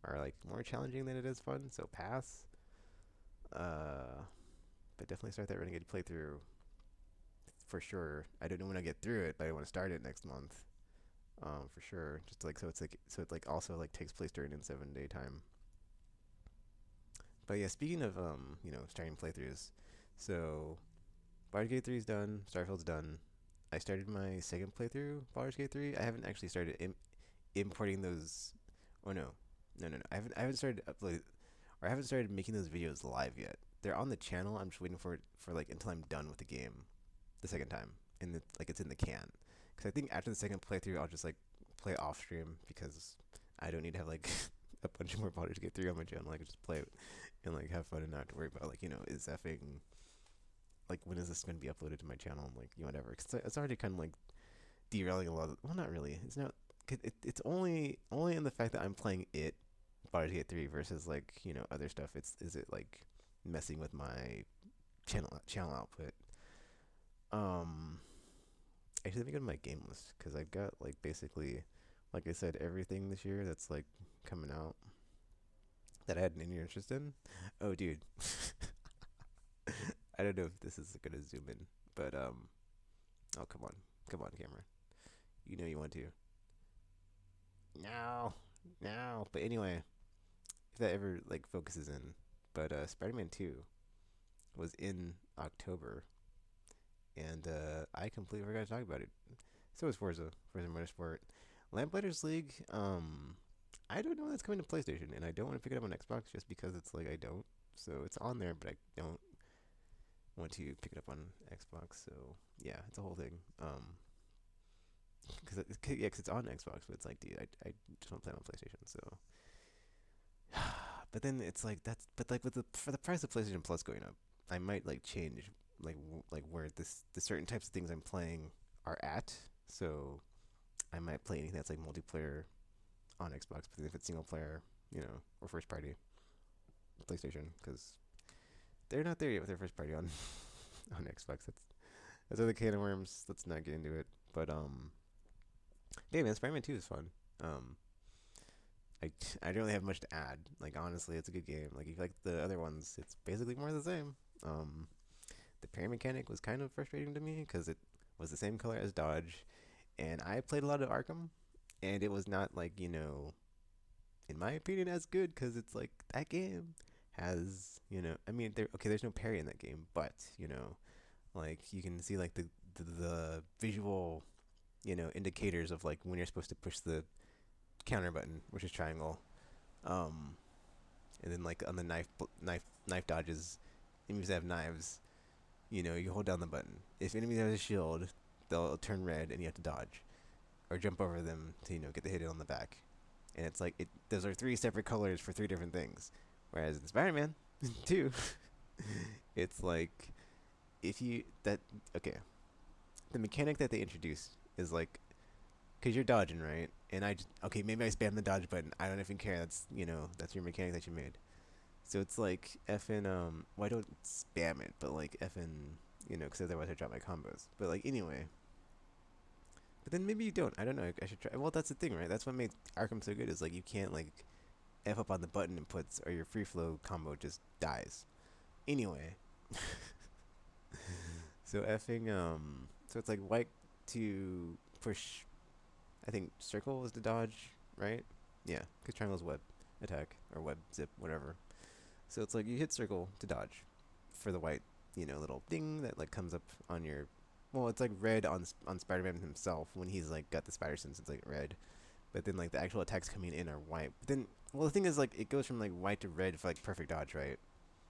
are like more challenging than it is fun. So pass. Uh, but definitely start that Renegade playthrough for sure. I don't know when I get through it, but I want to start it next month. For sure. Just like so it like also like takes place during in 7 day time. But yeah, speaking of starting playthroughs, so Baldur's Gate 3 is done, Starfield's done. I started my second playthrough, Baldur's Gate 3. I haven't actually started importing those. Oh no, no. I haven't started upload or I haven't started making those videos live yet. They're on the channel. I'm just waiting for it for like until I'm done with the game the second time, and it's in the can. Because I think after the second playthrough, I'll just like play off stream because I don't need to have like a bunch more Baldur's Gate 3 on my channel. I can just play it and like have fun and not have to worry about like is effing like when is this going to be uploaded to my channel and like whatever. Cause it's already kind of like derailing a lot of, well, not really, it's not. It's only in the fact that I'm playing it Baldur's Gate 3 versus like other stuff. It's is it like messing with my channel output. um Actually, let me go to my game list because I've got like basically, like I said, everything this year that's like coming out that I had any interest in. Oh dude, I don't know if this is gonna zoom in, but oh come on camera, you know you want to. No, no. But anyway, if that ever like focuses in, but Spider-Man 2 was in October, and I completely forgot to talk about it. So was Forza Motorsport. Lamplighters League, I don't know when that's coming to PlayStation, and I don't want to pick it up on Xbox just because it's like I don't. So it's on there, but I don't want to pick it up on Xbox. So yeah, it's a whole thing. Yeah, cause it's on Xbox, but it's like, dude, I just want to play it on PlayStation. So, but then it's like but like with the price of PlayStation Plus going up, I might like change like where the certain types of things I'm playing are at. So I might play anything that's like multiplayer on Xbox, but if it's single player, or first party PlayStation, because they're not there yet with their first party on on Xbox. That's other can of worms. Let's not get into it. But yeah, man, Spider-Man 2 is fun. Um, I I don't really have much to add. Like honestly, it's a good game. Like if you like the other ones, it's basically more of the same. The parry mechanic was kind of frustrating to me because it was the same color as Dodge, and I played a lot of Arkham, and it was not like in my opinion, as good because it's like that game has I mean there's no parry in that game, but like you can see like the visual indicators of like when you're supposed to push the counter button, which is triangle. um and then like on the knife dodges, enemies that have knives, you hold down the button. If enemies have a shield, they'll turn red and you have to dodge or jump over them to get the hit on the back. And it's like those are three separate colors for three different things. Whereas in Spider-Man 2, it's like if you that okay, the mechanic that they introduced is like because you're dodging, right? And okay, maybe I spam the dodge button. I don't even care. That's your mechanic that you made. So it's like effing well, I don't spam it, but like effing because otherwise I drop my combos. But like anyway, but then maybe you don't. I don't know. I should try. Well, that's the thing, right? That's what made Arkham so good. Is like you can't like f up on the button inputs, or your free flow combo just dies. Anyway, so effing so it's like white to push. I think circle is the dodge, right? Yeah, because triangle's web attack or web zip, whatever. So it's like you hit circle to dodge for the white, little ding that like comes up on your. Well, it's like red on Spider-Man himself when he's like got the spider sense. It's like red, but then like the actual attacks coming in are white. But then, well, the thing is like it goes from like white to red for like perfect dodge, right?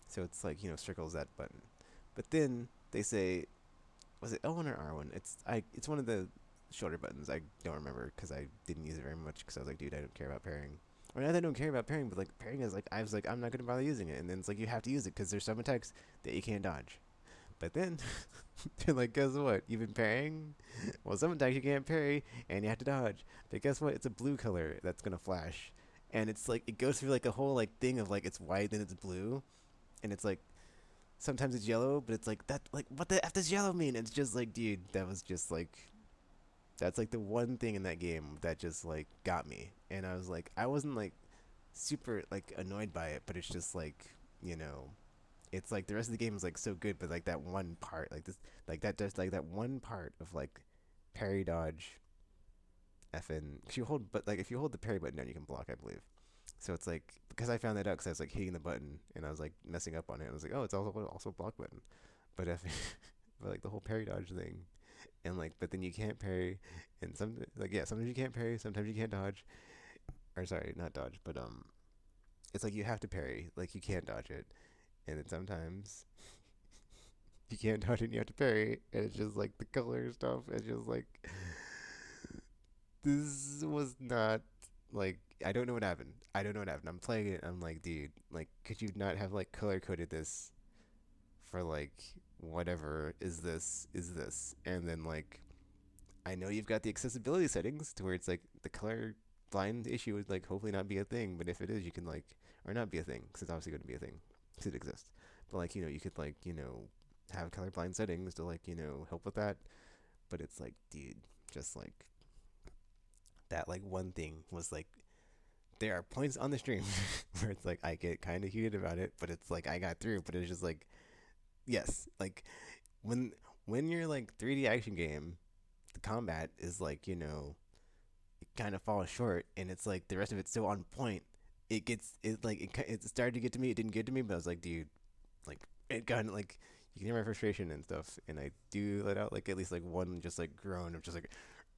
So it's like circles that button. But then they say, was it L1 or R1? It's one of the shorter buttons. I don't remember because I didn't use it very much because I was like, dude, I don't care about pairing. Or not that I don't care about pairing, but like pairing is like I was like I'm not gonna bother using it, and then it's like you have to use it because there's some attacks that you can't dodge. But then they're like, guess what? You've been parrying? Well, some attacks you can't parry and you have to dodge. But guess what? It's a blue color that's gonna flash. And it's like it goes through like a whole like thing of like it's white then it's blue. And it's like sometimes it's yellow, but it's like that like what the F does yellow mean? It's just like, dude, that was just like that's like the one thing in that game that just like got me. And I was like I wasn't like super like annoyed by it, but it's just like, you know, it's like the rest of the game is like so good, but like that one part, like this, like that just like that one part of like parry dodge, effing. Cause you hold, but like if you hold the parry button down, you can block, I believe. So it's like because I found that out because I was like hitting the button and I was like messing up on it. I was like, oh, it's also a block button, but if but like the whole parry dodge thing, and like but then you can't parry, and some like yeah, sometimes you can't parry, sometimes you can't dodge, or sorry, not dodge, but it's like you have to parry, like you can't dodge it, and then sometimes you can't dodge it and you have to parry, and it's just like the color stuff. It's just like this was not like I don't know what happened. I don't know what happened. I'm playing it. I'm like, dude, like, could you not have like color coded this for like whatever is this? And then like I know you've got the accessibility settings to where it's like the color blind issue would like hopefully not be a thing, but if it is, you can like or not be a thing because it's obviously going to be a thing because it exists. But like you could like have colorblind settings to like help with that. But it's like, dude, just like that like one thing was like there are points on the stream where it's like I get kind of heated about it, but it's like I got through. But it's just like yes, like when you're like 3D action game, the combat is like it kind of falls short, and it's like the rest of it's so on point. It started to get to me. It didn't get to me, but I was like, dude, like it kind of like you can hear my frustration and stuff, and I do let out like at least like one just like groan of just like.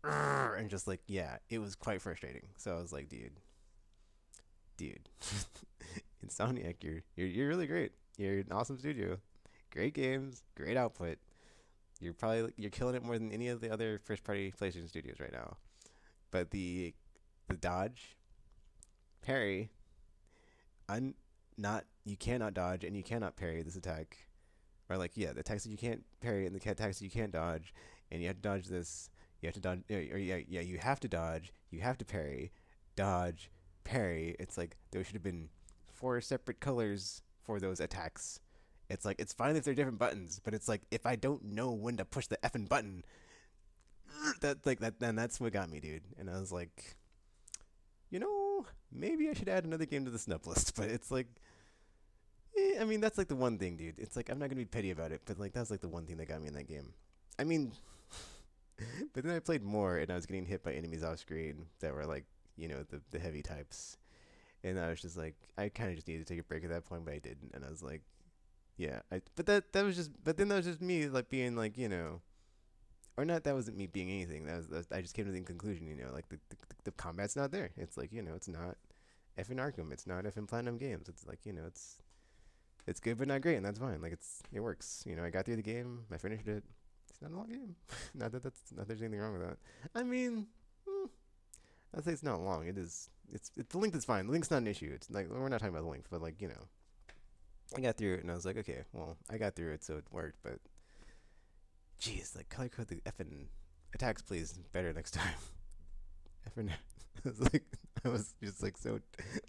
"Arr," and just like yeah, it was quite frustrating. So I was like, dude, Insomniac, you're really great. You're an awesome studio. Great games, great output. You're killing it more than any of the other first party PlayStation studios right now. But the dodge, parry, un not you cannot dodge and you cannot parry this attack. Or like yeah, the attacks that you can't parry and the attacks that you can't dodge, and you have to dodge this. You have to dodge, or yeah, you have to dodge. You have to parry, dodge, parry. It's like there should have been four separate colors for those attacks. It's like it's fine if they're different buttons, but it's like if I don't know when to push the effing button, then that's what got me, dude. And I was like, maybe I should add another game to the snub list. But it's like, I mean, that's like the one thing, dude. It's like I'm not gonna be petty about it, but like that's like the one thing that got me in that game. I mean, but then I played more, and I was getting hit by enemies off screen that were like, the heavy types, and I was just like, I kind of just needed to take a break at that point, but I didn't, and I was like, yeah, but then that was just me like being like, or not. That wasn't me being anything. I just came to the conclusion, like the combat's not there. It's like it's not effing Arkham. It's not effing Platinum Games. It's like it's good but not great, and that's fine. Like it works. I got through the game. I finished it. It's not a long game. Not there's anything wrong with that. I mean, I'd say it's not long. It is. It's the length is fine. The length's not an issue. It's like we're not talking about the length, but like I got through it and I was like, okay, well, I got through it, so it worked. But jeez, like color code the effing attacks, please, better next time. Effing, I was like, I was just like so.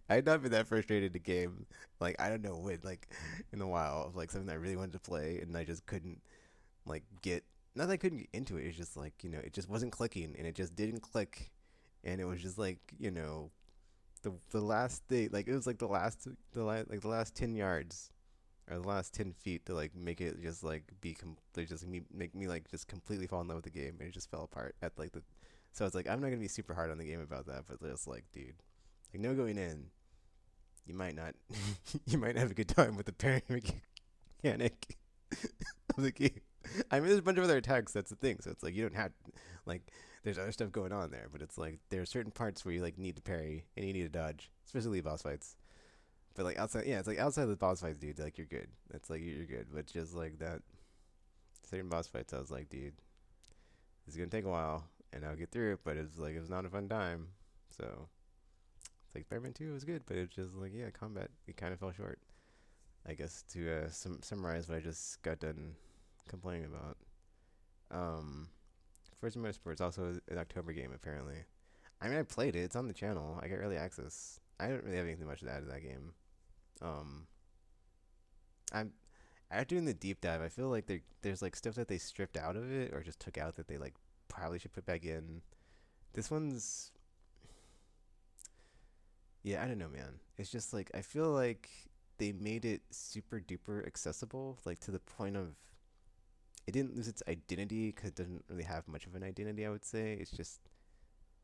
I had not been that frustrated in a game, like I don't know when, like in a while of like something that I really wanted to play and I just couldn't like get. Not that I couldn't get into it. It's just like it just wasn't clicking and it just didn't click, and it was just like the last thing, like it was like like the last 10 yards or the last 10 feet to like make it just like make me like just completely fall in love with the game, and it just fell apart at like the. So it's like I'm not gonna be super hard on the game about that, but just like, dude, like no going in, you might not, you might have a good time with the parry mechanic of the game. I mean, there's a bunch of other attacks. That's the thing. So it's like you don't have like there's other stuff going on there, but it's like there are certain parts where you like need to parry and you need to dodge, especially boss fights. But like outside, yeah, it's like outside of the boss fights, dude. Like you're good. That's like you're good. But just like that certain boss fights, I was like, dude, it's gonna take a while, and I'll get through it. But it's like it was not a fun time. So it's like Spider-Man 2 was good, but it's just like yeah, combat it kind of fell short. I guess to summarize what I just got done complaining about. Um, Forza Motorsport's also an October game apparently. I mean, I played it. It's on the channel. I got early access. I don't really have anything much to add to that game. Um, I'm after doing the deep dive. I feel like there's like stuff that they stripped out of it or just took out that they like probably should put back in. This one's Yeah, I don't know, man. It's just like I feel like they made it super duper accessible, like to the point of it didn't lose its identity because it doesn't really have much of an identity. I would say it's just.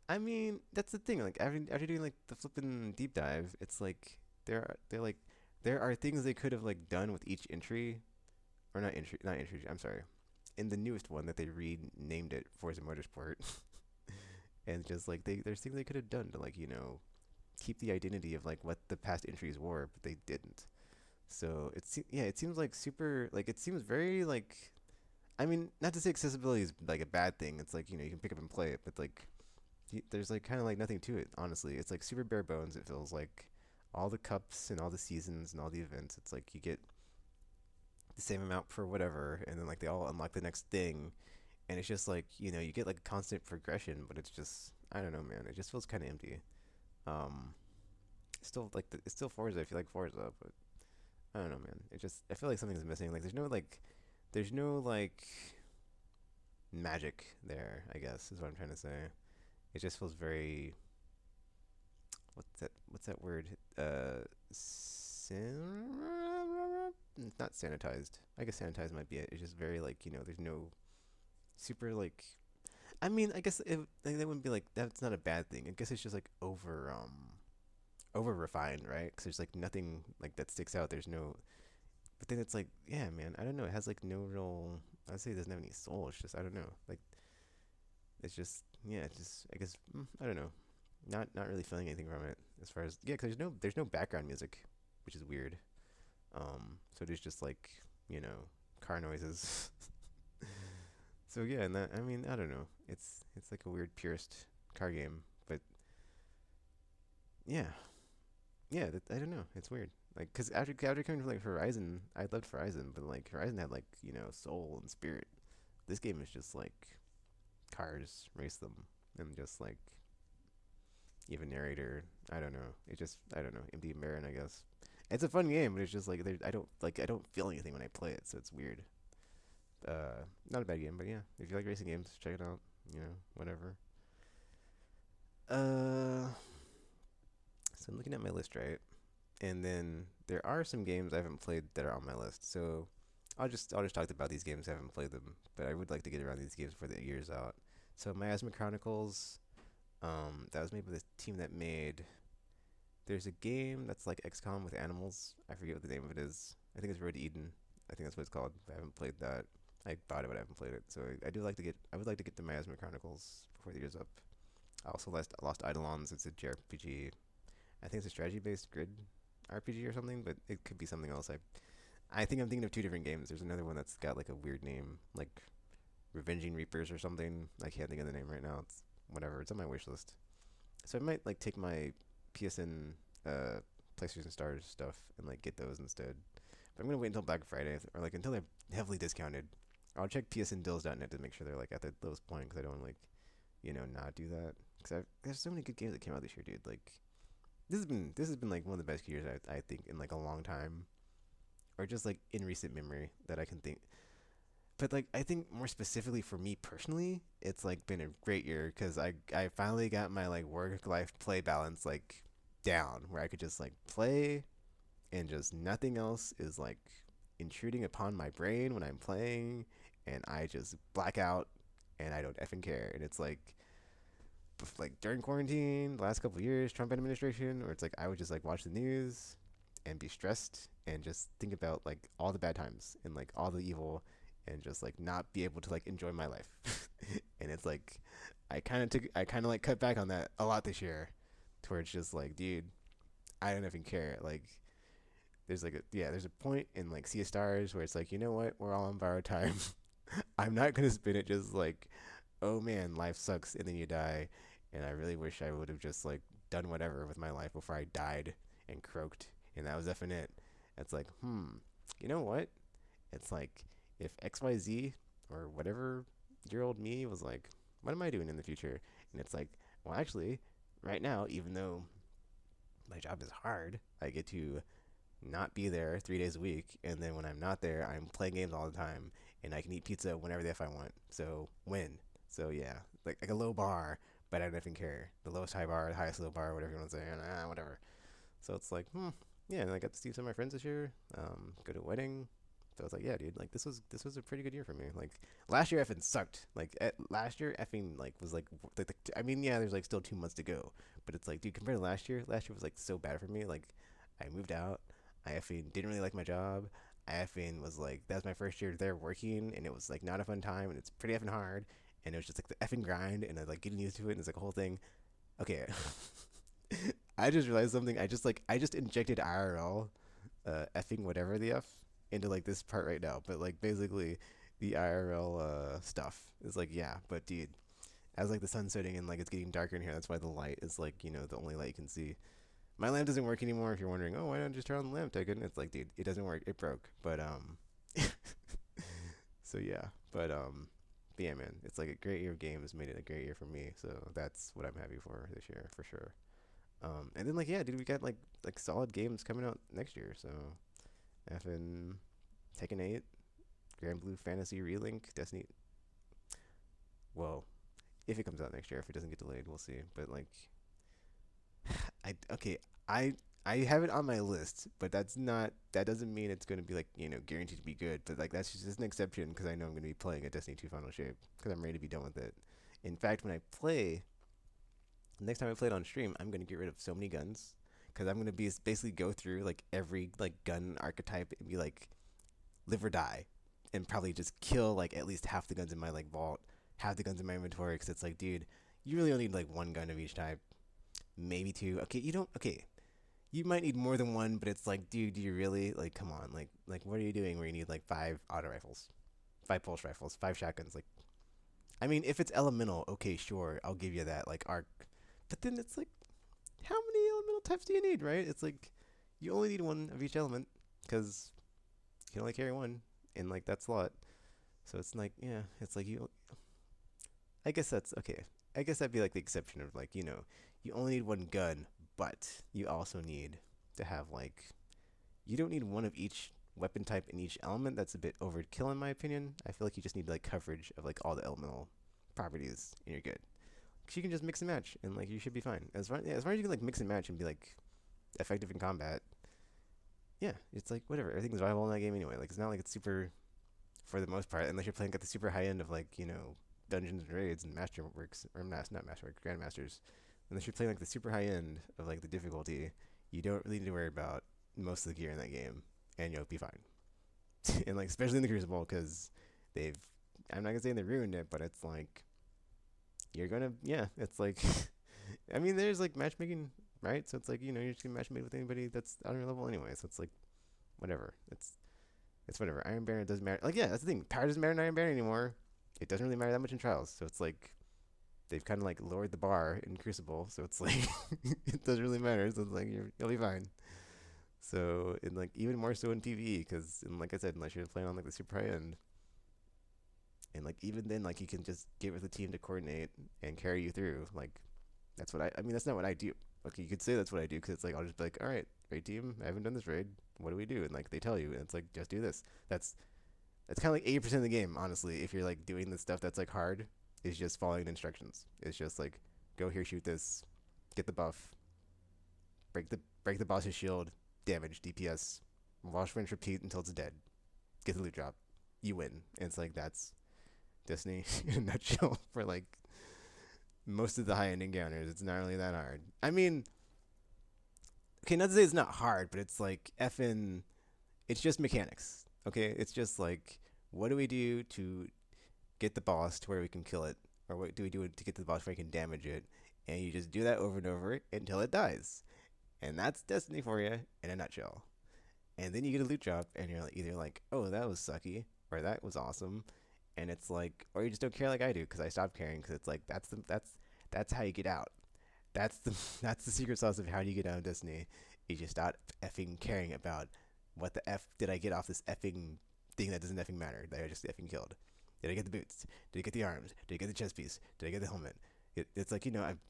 I mean, that's the thing. Like after doing like the flipping deep dive, it's like they're like there are things they could have like done with each entry or not entry. I'm sorry. In the newest one that they renamed it Forza Motorsport, and just like there's things they could have done to like keep the identity of like what the past entries were, but they didn't. So yeah, it seems like super like it seems very like I mean not to say accessibility is like a bad thing. It's like you can pick up and play it, but like there's like kind of like nothing to it. Honestly, it's like super bare bones. It feels like all the cups and all the seasons and all the events. It's like you get the same amount for whatever, and then like they all unlock the next thing, and it's just like you get like constant progression, but it's just I don't know, man. It just feels kind of empty. Um, still like it's still Forza. I feel like Forza, but I don't know, man. It just I feel like something's missing. Like there's no like magic there. I guess is what I'm trying to say. It just feels very what's that word? San- not sanitized. I guess sanitized might be it. It's just very like there's no super like. I mean, I guess like, that wouldn't be like that's not a bad thing. I guess it's just like over refined, right? Because there's like nothing like that sticks out. There's no. But then it's like, yeah, man. I don't know. It has like no real. I'd say it doesn't have any soul. It's just I don't know. Like it's just yeah. It's just I guess I don't know. Not really feeling anything from it as far as yeah. Because there's no background music, which is weird. So there's just like car noises. So yeah, and that I mean I don't know. It's like a weird purist car game, but yeah, yeah. I don't know. It's weird. Like, cause after coming from like Horizon, I loved Horizon, but like Horizon had like soul and spirit. This game is just like cars, race them, and just like even narrator. I don't know. It just I don't know. Empty and barren. I guess it's a fun game, but it's just like I don't feel anything when I play it, so it's weird. Not a bad game, but yeah, if you like racing games, check it out. Whatever. Uh, so I'm looking at my list, right? And then there are some games I haven't played that are on my list. So I'll just talk about these games. I haven't played them, but I would like to get around these games before the year's out. So Miasma Chronicles, that was made by the team that made. There's a game that's like XCOM with animals. I forget what the name of it is. I think it's Road to Eden. I think that's what it's called. I haven't played that. I bought it, but I haven't played it. So I do like to get. I would like to get the Miasma Chronicles before the year's up. I also lost Eidolons. It's a JRPG. I think it's a strategy-based grid RPG or something, but it could be something else. I think I'm thinking of two different games. There's another one that's got like a weird name, like Revenging Reapers or something. I can't think of the name right now. It's whatever. It's on my wish list. So I might like take my PSN uh PlayStation Stars stuff and like get those instead. But I'm gonna wait until Black Friday or like until they're heavily discounted. I'll check psndeals.net to make sure they're like at the lowest point because I don't wanna, like not do that because there's so many good games that came out this year, dude. Like this has been like one of the best years I think in like a long time or just like in recent memory that I can think. But like I think more specifically for me personally, it's like been a great year because I finally got my like work life play balance like down where I could just like play and just nothing else is like intruding upon my brain when I'm playing and I just black out and I don't effing care and it's like during quarantine, the last couple of years, Trump administration, where it's like I would just like watch the news and be stressed and just think about like all the bad times and like all the evil and just like not be able to like enjoy my life. And it's like I kind of like cut back on that a lot this year, to where it's just like, dude, I don't even care. Like there's a point in like Sea of Stars where it's like, you know what, we're all on borrowed time. I'm not gonna spend it just like oh man, life sucks and then you die. And I really wish I would have just like done whatever with my life before I died and croaked. And that was effing it. It's like, you know what? It's like if XYZ or whatever year old me was like, what am I doing in the future? And it's like, well, actually, right now, even though my job is hard, I get to not be there 3 days a week. And then when I'm not there, I'm playing games all the time and I can eat pizza whenever the F I want. So win. So yeah, like a low bar, but I don't even care. The lowest high bar, the highest low bar, whatever you want to say, whatever. So it's like, yeah, and I got to see some of my friends this year. Go to a wedding. So I was like, yeah, dude, like this was a pretty good year for me. Like last year, effing sucked. Like last year, effing like was like I mean, yeah, there's like still 2 months to go, but it's like, dude, compared to last year was like so bad for me. Like I moved out. I effing didn't really like my job. I effing was like that was my first year there working, and it was like not a fun time, and it's pretty effing hard, and it was just like the effing grind, and I like getting used to it, and it's like a whole thing. Okay, I just realized something. I just injected IRL, effing whatever the f into like this part right now. But like basically, the IRL stuff is like, yeah. But dude, as like the sun's setting and like it's getting darker in here, that's why the light is like, the only light you can see. My lamp doesn't work anymore. If you're wondering, oh, why don't I just turn on the lamp? I couldn't. It's like, dude, it doesn't work. It broke. But so yeah. But yeah, man, it's like a great year of games. Made it a great year for me. So that's what I'm happy for this year for sure. And then like yeah, dude, we got like solid games coming out next year. So effing Tekken 8, Grand Blue Fantasy Relink, Destiny. Well, if it comes out next year, if it doesn't get delayed, we'll see. But like, I okay, I I have it on my list, but that doesn't mean it's going to be like guaranteed to be good. But like that's just an exception because I know I'm going to be playing a Destiny 2 Final Shape because I'm ready to be done with it. In fact, when I play next time I play it on stream, I'm going to get rid of so many guns because I'm going to be basically go through like every like gun archetype and be like live or die, and probably just kill like at least half the guns in my like vault, half the guns in my inventory. Because it's like, dude, you really only need like one gun of each type, maybe two. Okay, you don't. Okay, you might need more than one, but it's like, dude, do you really like? Come on, like what are you doing where you need like five auto rifles, five pulse rifles, five shotguns? Like, I mean, if it's elemental, okay, sure, I'll give you that like arc, but then it's like, how many elemental types do you need, right? It's like you only need one of each element because you can only carry one in like that slot. So it's like, yeah, it's like you. I guess that's okay. I guess that'd be like the exception of like you only need one gun, but you also need to have like you don't need one of each weapon type in each element. That's a bit overkill in my opinion. I feel like you just need like coverage of like all the elemental properties, and you're good. Cause you can just mix and match, and like you should be fine. As far as you can like mix and match and be like effective in combat, yeah, it's like whatever. Everything's viable in that game anyway. Like it's not like it's super for the most part, unless you're playing at the super high end of like dungeons and raids and masterworks or not masterwork grandmasters. Unless you're playing like the super high end of like the difficulty, you don't really need to worry about most of the gear in that game, and you'll be fine. And like especially in the Crucible, because they've I'm not gonna say they ruined it, but it's like you're gonna yeah, it's like I mean there's like matchmaking, right? So it's like you're just gonna matchmake with anybody that's on your level anyway. So it's like whatever. It's whatever. Iron Baron doesn't matter. Like yeah, that's the thing. Power doesn't matter in Iron Baron anymore. It doesn't really matter that much in Trials. So it's like they've kind of like lowered the bar in Crucible. So it's like it doesn't really matter. So it's like you'll be fine. So in like even more so in PvE, because like I said, unless you're playing on like the super high end, and like even then like you can just get with the team to coordinate and carry you through. Like that's what I mean that's not what I do. Okay, you could say that's what I do because it's like I'll just be like, all right, raid team, I haven't done this raid. What do we do? And like they tell you, and it's like just do this. That's kind of like 80% of the game, honestly. If you're like doing the stuff that's like hard, is just following the instructions. It's just like go here, shoot this, get the buff, break the boss's shield, damage, DPS, wash, rinse, repeat until it's dead. Get the loot drop, you win. And it's like that's Destiny in a nutshell for like most of the high end encounters. It's not really that hard. I mean, okay, not to say it's not hard, but it's like effing. It's just mechanics. Okay, it's just like what do we do to get the boss to where we can kill it, or what do we do to get to the boss where we can damage it, and you just do that over and over until it dies, and that's Destiny for you in a nutshell. And then you get a loot drop, and you're like, either like, oh, that was sucky, or that was awesome, and it's like, or you just don't care like I do because I stopped caring because it's like that's how you get out. That's the that's the secret sauce of how do you get out of Destiny. You just stop effing caring about what the f did I get off this effing thing that doesn't effing matter that I just effing killed. Did I get the boots? Did I get the arms? Did I get the chest piece? Did I get the helmet? It's like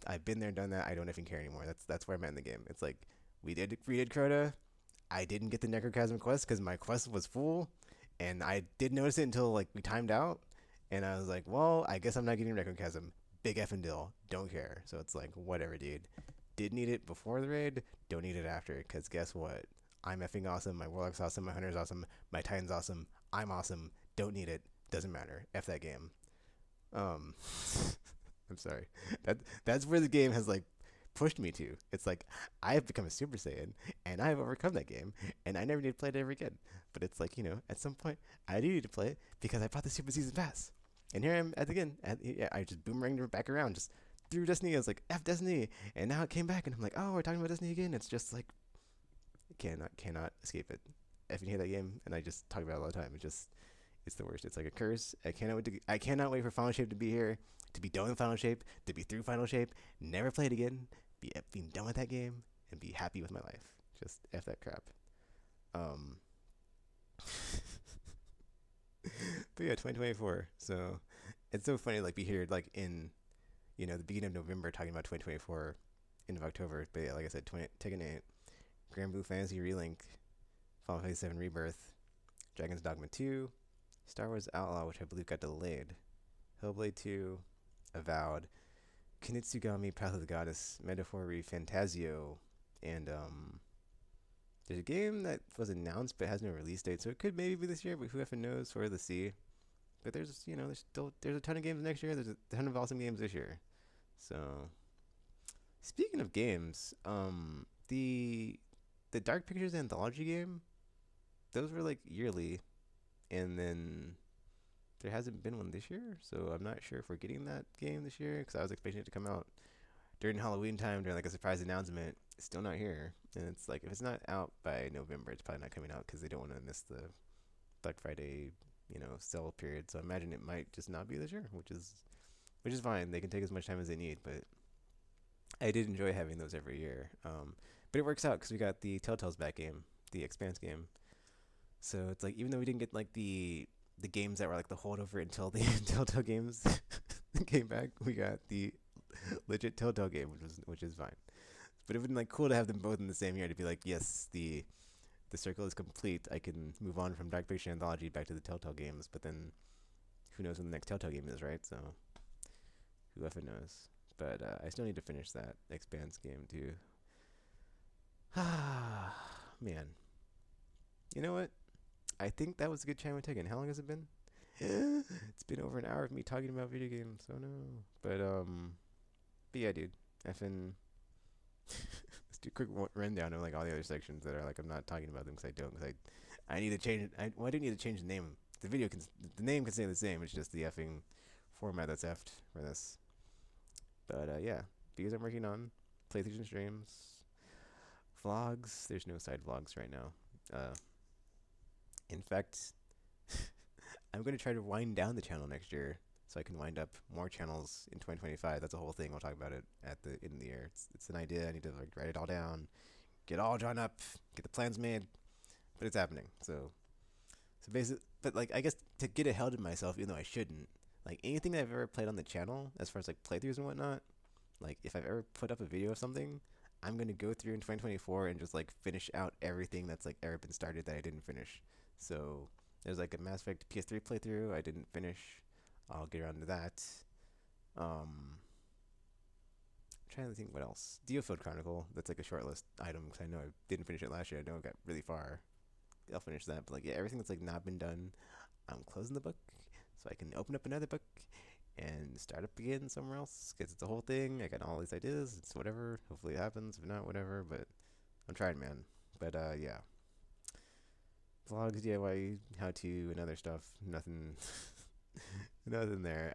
I've been there, done that. I don't effing care anymore. That's where I'm at in the game. It's like we did Crota. I didn't get the Necrochasm quest because my quest was full, and I did notice it until like we timed out, and I was like, well, I guess I'm not getting Necrochasm. big effing deal. Don't care. So it's like, whatever, dude. Did need it before the raid, don't need it after. Because guess what? I'm effing awesome. My Warlock's awesome. My Hunter's awesome. My Titan's awesome. I'm awesome. Don't need it. Doesn't matter. F that game. Um, I'm sorry. That's where the game has like pushed me to. It's like I have become a Super Saiyan, and I have overcome that game, and I never need to play it ever again. But it's like at some point I do need to play it because I bought the Super Season Pass, and here I am at again. Yeah, I just boomeranged it back around, just through Destiny. I was like F Destiny, and now it came back, and I'm like, oh, we're talking about Destiny again. It's just like cannot escape it. If you hate that game, and I just talk about it all the time. It's the worst. It's like a curse. I cannot wait for Final Shape to be here, to be done with Final Shape, to be through Final Shape, never play it again, being done with that game, and be happy with my life. Just F that crap. Um, but yeah, 2024. So it's so funny, like be here, like in the beginning of November, talking about 2024, end of October. But yeah, like I said, Tekken 8, Grand Blue Fantasy Relink, Final Fantasy 7 Rebirth, Dragon's Dogma 2, Star Wars Outlaw, which I believe got delayed, Hellblade 2, Avowed, Kunitsugami Path of the Goddess, Metaphor Fantasio, and there's a game that was announced but has no release date, so it could maybe be this year, but who effing knows? For the sea. But there's a ton of games next year. There's a ton of awesome games this year. So speaking of games, the Dark Pictures anthology game, those were like yearly, and then there hasn't been one this year, so I'm not sure if we're getting that game this year because I was expecting it to come out during Halloween time during like a surprise announcement. It's still not here, and it's like if it's not out by November, it's probably not coming out because they don't want to miss the Black Friday, sale period. So I imagine it might just not be this year, which is fine. They can take as much time as they need, but I did enjoy having those every year. But it works out because we got the Telltale's back game, the Expanse game. So it's like even though we didn't get like the games that were like the holdover until the Telltale games came back, we got the legit Telltale game, which is fine. But it would been like cool to have them both in the same year to be like, yes, the circle is complete. I can move on from Dark Picture Anthology back to the Telltale games, but then who knows when the next Telltale game is, right? So whoever knows. But I still need to finish that Expanse game too. Ah, man. You know what? I think that was a good time we're taking. How long has it been? It's been over an hour of me talking about video games. Oh no. But yeah, dude. Effing. Let's do a quick rundown of like all the other sections that are like I'm not talking about them because I don't. Because I need to change it. I do need to change the name. The name can stay the same. It's just the effing format that's effed for this. But yeah, because I'm working on playthroughs and streams, vlogs. There's no side vlogs right now. In fact, I'm going to try to wind down the channel next year so I can wind up more channels in 2025. That's a whole thing. We'll talk about it at the end of the year. It's an idea. I need to like write it all down, get all drawn up, get the plans made, but it's happening. So basically, but like I guess to get ahead of myself, even though I shouldn't, like anything that I've ever played on the channel, as far as like playthroughs and whatnot, like if I've ever put up a video of something, I'm gonna go through in 2024 and just like finish out everything that's like ever been started that I didn't finish. So there's like a Mass Effect PS3 playthrough I didn't finish. I'll get around to that. I'm trying to think what else. Geofield Chronicle. That's like a shortlist item because I know I didn't finish it last year. I know I got really far. I'll finish that. But like yeah, everything that's like not been done, I'm closing the book so I can open up another book and start up again somewhere else because it's a whole thing. I got all these ideas. It's whatever. Hopefully it happens. If not, whatever. But I'm trying, man. But yeah. Vlogs, DIY, how to, and other stuff. Nothing, nothing there.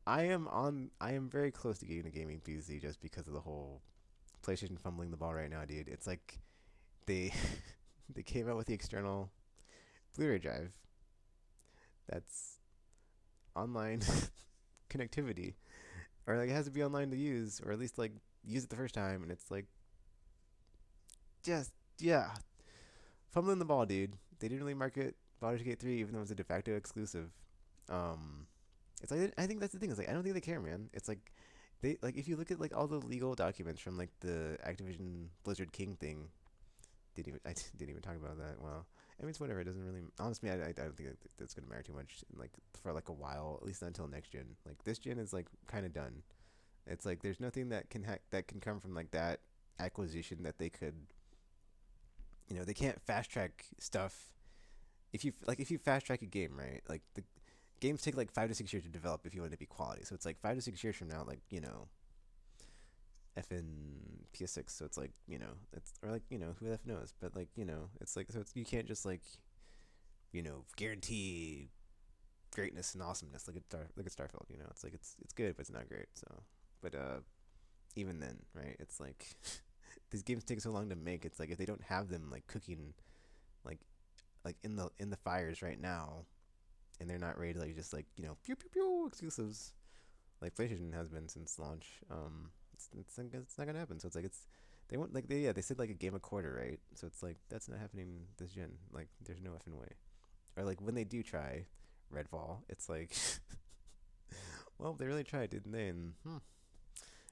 I am very close to getting a gaming PC just because of the whole PlayStation fumbling the ball right now, dude. It's like they they came out with the external Blu-ray drive that's online connectivity, or like it has to be online to use, or at least like use it the first time, and it's like just yeah, fumbling the ball, dude. They didn't really market Baldur's Gate 3 even though it was a de facto exclusive. Um, it's like I think that's the thing. It's like I don't think they care, man. It's like they like if you look at like all the legal documents from like the Activision Blizzard King thing. Didn't even I didn't even talk about that. Wow. I mean, it's whatever. It doesn't really. Honestly, I don't think that's gonna matter too much. Like for like a while, at least until next gen. Like this gen is like kind of done. It's like there's nothing that that can come from like that acquisition that they could. They can't fast track stuff. If you fast track a game, right? Like the games take like 5 to 6 years to develop if you want it to be quality. So it's like 5 to 6 years from now, like FN PS6. So it's like it's or like who the f knows. But like it's like so it's you can't just like guarantee greatness and awesomeness like at Starfield. It's like it's good, but it's not great. So, but even then, right? It's like these games take so long to make. It's like if they don't have them like cooking, like in the fires right now, and they're not ready to like just like pew pew pew exclusives like PlayStation has been since launch. It's not gonna happen. So it's like they want like they said like a game a quarter, right? So it's like that's not happening this gen. Like there's no effing way. Or like when they do try Redfall, it's like well they really tried, didn't they? And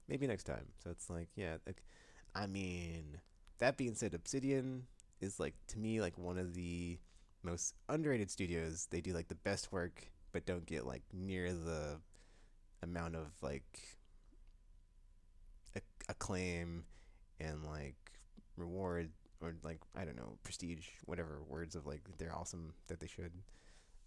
maybe next time. So it's like yeah, like, I mean that being said, Obsidian is like to me like one of the most underrated studios. They do like the best work, but don't get like near the amount of like acclaim and like reward or like I don't know prestige, whatever words of like they're awesome that they should.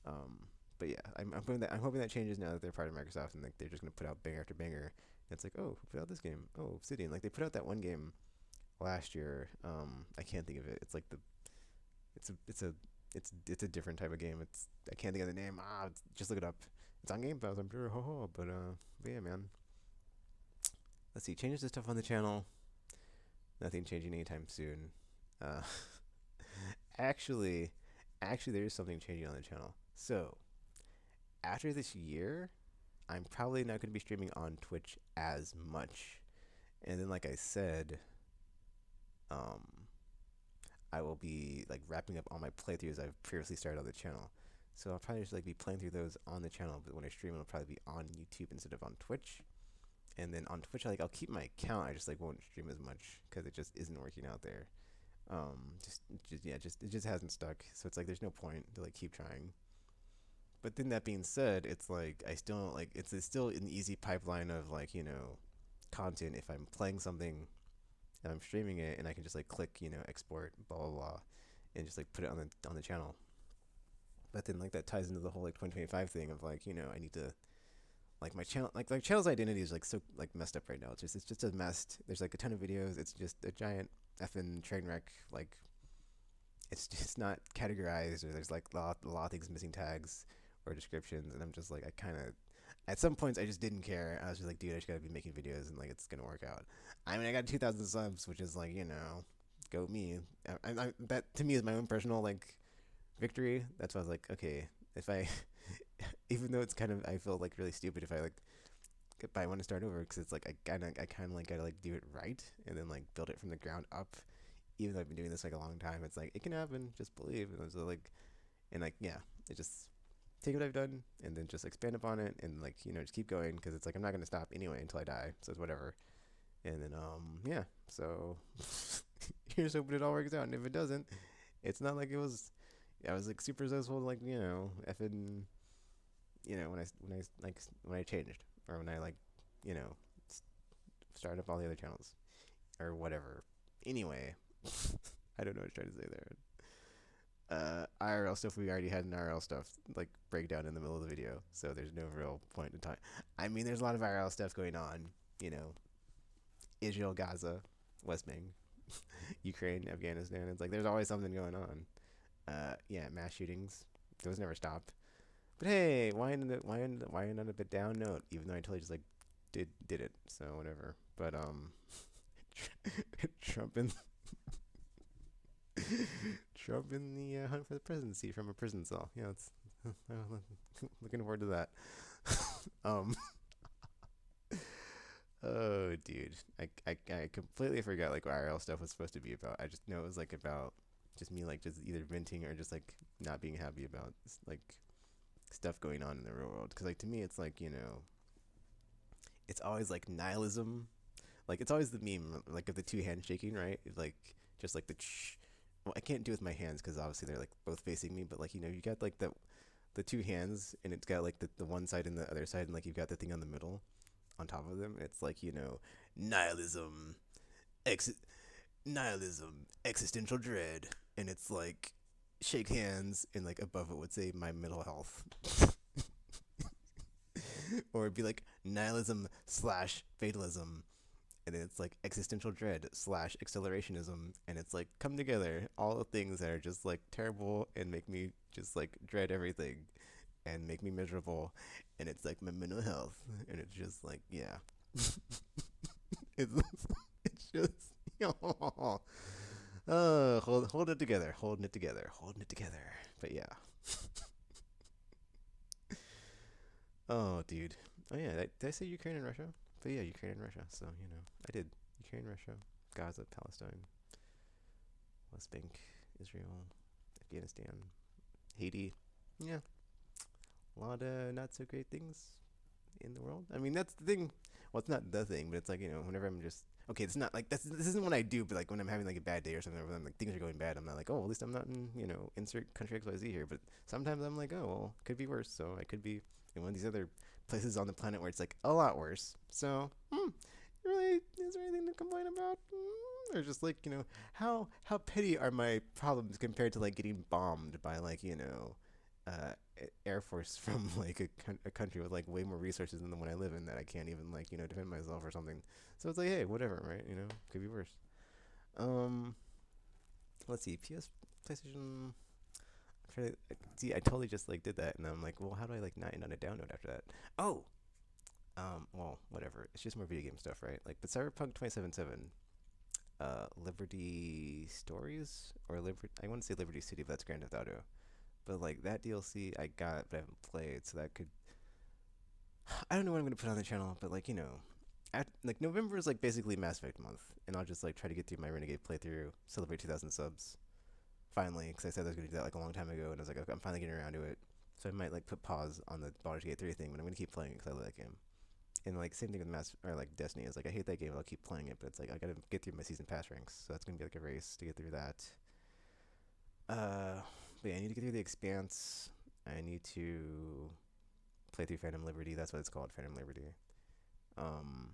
Um, but yeah, I'm hoping that changes now that they're part of Microsoft and like they're just gonna put out banger after banger. And it's like oh, who put out this game? Oh, Obsidian. Like they put out that one game last year. I can't think of it. It's like it's a different type of game. I can't think of the name. Just look it up. It's on Game Pass, I'm sure. Ho ho. But yeah, man. Let's see. Changes to stuff on the channel. Nothing changing anytime soon. Uh, actually, there is something changing on the channel. So after this year, I'm probably not going to be streaming on Twitch as much. And then, like I said, um, I will be like wrapping up all my playthroughs I've previously started on the channel. So I'll probably just like be playing through those on the channel, but when I stream, it'll probably be on YouTube instead of on Twitch. And then on Twitch, I'll keep my account. I just like won't stream as much because it just isn't working out there. Just it just hasn't stuck. So it's like there's no point to like keep trying. But then that being said, it's like I still like it's still an easy pipeline of like content if I'm playing something and I'm streaming it and I can just like click export blah blah blah and just like put it on the channel. But then like that ties into the whole like 2025 thing of like I need to like my channel like channel's identity is like so like messed up right now. It's just a mess. There's like a ton of videos. It's just a giant effing train wreck. Like it's just not categorized or there's like a lot of things missing tags or descriptions and I'm just like I kind of at some points I just didn't care. I was just like dude I just gotta be making videos and like it's gonna work out. I mean I got 2,000 subs which is like go me. That to me is my own personal like victory. That's why I was like okay if I even though it's kind of I feel like really stupid if I like if I want to start over because it's like I kind of like gotta like do it right and then like build it from the ground up even though I've been doing this like a long time. It's like it can happen, just believe. And so like and like yeah, it just take what I've done and then just expand upon it and like just keep going because it's like I'm not gonna stop anyway until I die. So it's whatever. And then yeah, so here's hoping it all works out. And if it doesn't, it's not like it was. I was like super successful, like effing, when I changed or when I like you know started up all the other channels or whatever. Anyway, I don't know what I'm trying to say there. IRL stuff we already had an IRL stuff like breakdown in the middle of the video, so there's no real point in time. I mean, there's a lot of IRL stuff going on. Israel, Gaza, West Bank, Ukraine, Afghanistan. It's like there's always something going on. Yeah, mass shootings. Those never stop. But hey, why end on a bit down note? Even though I totally just like did it. So whatever. But Trump in Trump in the hunt for the presidency from a prison cell. Yeah, it's looking forward to that. um. Oh, dude, I completely forgot like what IRL stuff was supposed to be about. I just know it was like about just me like just either venting or just like not being happy about like stuff going on in the real world. Because like to me, it's like it's always like nihilism. Like it's always the meme like of the two hands shaking, right? Like just like the well, I can't do it with my hands because obviously they're like both facing me, but like you got like the two hands and it's got like the one side and the other side and like you've got the thing on the middle on top of them. It's like nihilism, ex nihilism, existential dread, and it's like shake hands and like above it would say my mental health, or it'd be like nihilism slash fatalism, and then it's like existential dread slash accelerationism, and it's like come together all the things that are just like terrible and make me just like dread everything and make me miserable, and it's like my mental health, and it's just like yeah, it's it's just hold it together, holding it together, holding it together. But yeah, oh dude, oh yeah, did I say Ukraine and Russia? But yeah, Ukraine and Russia. So I did Ukraine, Russia, Gaza, Palestine, West Bank, Israel, Afghanistan, Haiti. Yeah, a lot of not so great things in the world. I mean, that's the thing. Well, it's not the thing, but it's like whenever I'm just okay, it's not like this isn't what I do, but like when I'm having like a bad day or something, or when like things are going bad, I'm not like, oh, at least I'm not in insert country XYZ here. But sometimes I'm like, oh, well, could be worse. So I could be in one of these other places on the planet where it's like a lot worse. So, really, is there anything to complain about? Or just like how petty are my problems compared to like getting bombed by like uh, air force from like a country with like way more resources than the one I live in that I can't even like defend myself or something. So it's like hey, whatever, right? Could be worse. Um, let's see, PlayStation. I'm trying to see. I totally just like did that, and I'm like, well, how do I like not end on a down note after that? Oh, well, whatever. It's just more video game stuff, right? Like, but Cyberpunk 2077, Liberty Stories or Liberty. I want to say Liberty City, but that's Grand Theft Auto. But like that DLC I got, but I haven't played, so that could. I don't know what I'm gonna put on the channel, but like like November is like basically Mass Effect month, and I'll just like try to get through my Renegade playthrough, celebrate 2,000 subs, finally, because I said I was gonna do that like a long time ago, and I was like, okay, I'm finally getting around to it. So I might like put pause on the Baldur's Gate 3 thing, but I'm gonna keep playing it because I love that game. And like same thing with Mass or like Destiny is like I hate that game, but I'll keep playing it, but it's like I gotta get through my season pass ranks, so that's gonna be like a race to get through that. Uh, but yeah, I need to get through the Expanse. I need to play through Phantom Liberty. That's what it's called, Phantom Liberty. Um,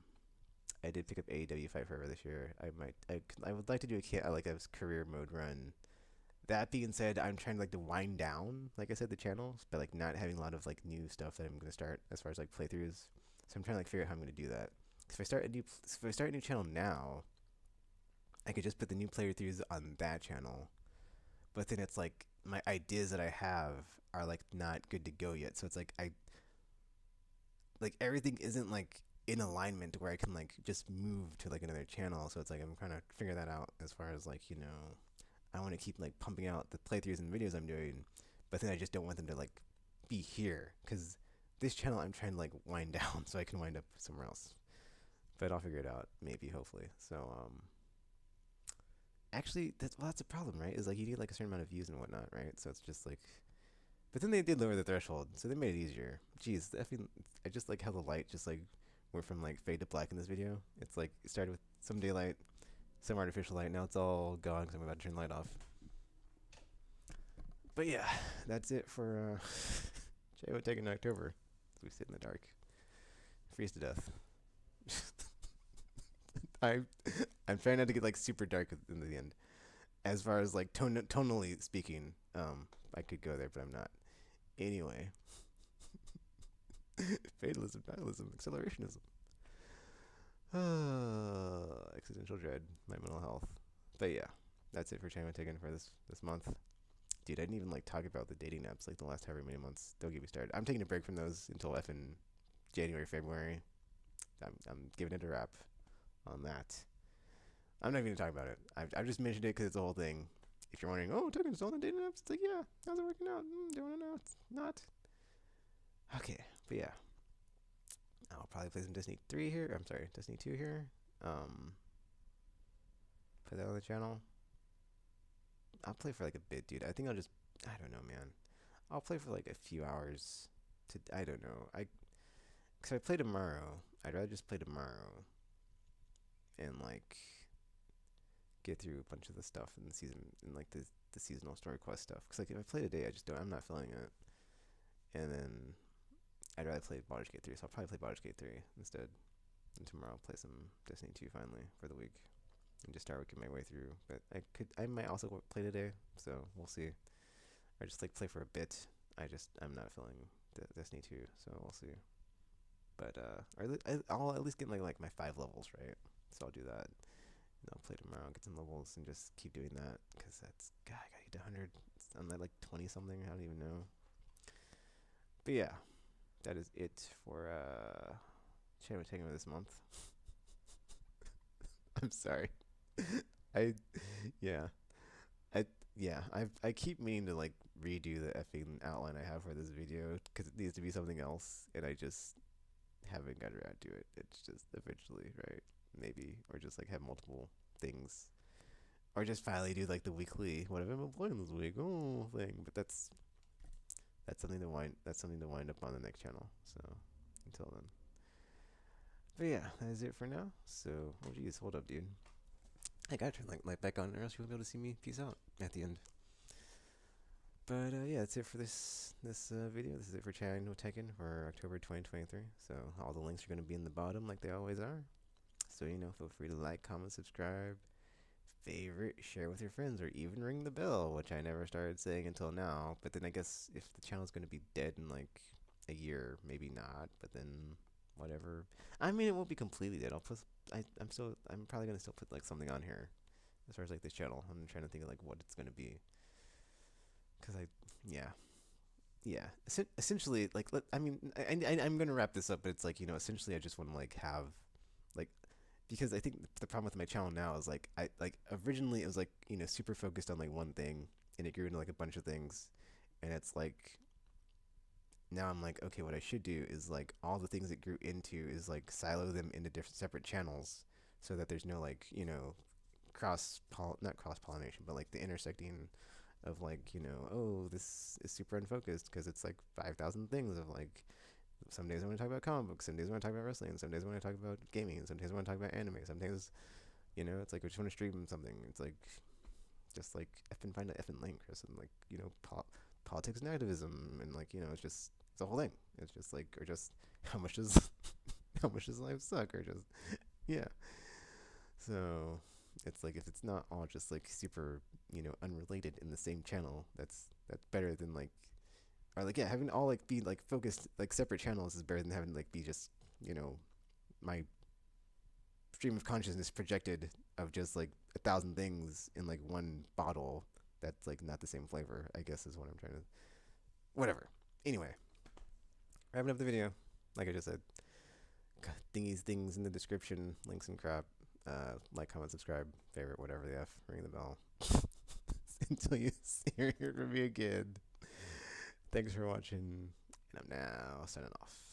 I did pick up AEW Fight Forever this year. I would like to do like a career mode run. That being said, I'm trying to like to wind down, like I said, the channels, but like not having a lot of like new stuff that I'm gonna start as far as like playthroughs. So I'm trying to like figure out how I'm gonna do that. 'Cause if I start a new channel now, I could just put the new playthroughs on that channel. But then it's like my ideas that I have are like not good to go yet. So it's like I like everything isn't like in alignment where I can like just move to like another channel. So it's like I'm trying to figure that out as far as like I want to keep like pumping out the playthroughs and videos I'm doing, but then I just don't want them to like be here because this channel I'm trying to like wind down so I can wind up somewhere else. But I'll figure it out maybe hopefully. So actually that's a problem, right? Is like you need like a certain amount of views and whatnot, right? So it's just like but then they did lower the threshold, so they made it easier. Jeez, I just like how the light just like went from like fade to black in this video. It's like it started with some daylight, some artificial light. Now it's all gone because I'm about to turn the light off. But yeah, that's it for TKKN October. We sit in the dark, freeze to death. I I'm trying not to get like super dark in the end. As far as like tonally speaking, I could go there, but I'm not. Anyway, fatalism, nihilism, accelerationism, existential dread, my mental health. But yeah, that's it for China Taken for this month. Dude, I didn't even like talk about the dating apps like the last however many months. Don't get me started. I'm taking a break from those until effing January, February. I'm giving it a wrap on that. I'm not even gonna talk about it. I've just mentioned it because it's a whole thing. If you're wondering, oh, Tucker's still on the dating apps, it's like, yeah, how's it working out? Doing it now. It's not. Okay, but yeah, I'll probably play some Destiny 3 here. I'm sorry, Destiny 2 here. Um, Put that on the channel. I'll play for like a bit, dude. I think I'll just, I don't know, man. I'll play for like a few hours. I don't know. Cause I play tomorrow. I'd rather just play tomorrow and like get through a bunch of the stuff in the season, in like the seasonal story quest stuff. Cause like if I play today, I just don't. I'm not feeling it. And then I'd rather play Baldur's Gate 3, so I'll probably play Baldur's Gate 3 instead. And tomorrow I'll play some Destiny 2 finally for the week and just start working my way through. But I might also play today, so we'll see. Or just like play for a bit. I'm not feeling Destiny 2, so we'll see. But I'll at least get like my 5 levels right. So I'll do that. And I'll play tomorrow, get some levels, and just keep doing that because that's God. I gotta get to 100. I'm at like 20 something. I don't even know. But yeah, that is it for Channel Taking this month. I'm sorry. I yeah. I yeah. I keep meaning to like redo the effing outline I have for this video because it needs to be something else, and I just haven't got around to it. It's just eventually, right? Maybe, or just like have multiple things, or just finally do like the weekly what have I been playing this week thing. But that's something to wind up on the next channel. So until then. But yeah, that is it for now. So, oh geez, hold up, dude. I gotta turn light back on, or else you won't be able to see me. Peace out at the end. But yeah, that's it for this video. This is it for Channel Tekken for October 2023. So all the links are gonna be in the bottom, like they always are. So feel free to like, comment, subscribe, favorite, share with your friends, or even ring the bell, which I never started saying until now. But then I guess if the channel's gonna be dead in like a year, maybe not. But then whatever. I mean, it won't be completely dead. I'm probably gonna still put like something on here as far as like this channel. I'm trying to think of like what it's gonna be. Cause yeah. Essentially, like, I'm gonna wrap this up, but it's like essentially, I just want to like have, like, because I think the problem with my channel now is like I like originally it was like super focused on like one thing, and it grew into like a bunch of things, and it's like now I'm like, okay, what I should do is like all the things it grew into is like silo them into different separate channels, so that there's no like not cross pollination, but like the intersecting of like oh, this is super unfocused because it's like 5,000 things of like some days I want to talk about comic books, some days I want to talk about wrestling, some days I want to talk about gaming, some days I want to talk about anime, some days it's like I just want to stream something. It's like just like effing find an effing link or something, like politics and activism, and like it's a whole thing. It's just like, or just how much does how much does life suck, or just yeah. So it's like if it's not all just like super unrelated in the same channel, that's better than like, or like yeah, having all like be like focused like separate channels is better than having like be just my stream of consciousness projected of just like 1,000 things in like one bottle that's like not the same flavor, I guess is what I'm trying to whatever. Anyway, wrapping up the video, like I just said, things in the description, links and crap. Like, comment, subscribe, favorite, whatever the F, ring the bell. Until you hear from me again. Thanks for watching, and I'm now signing off.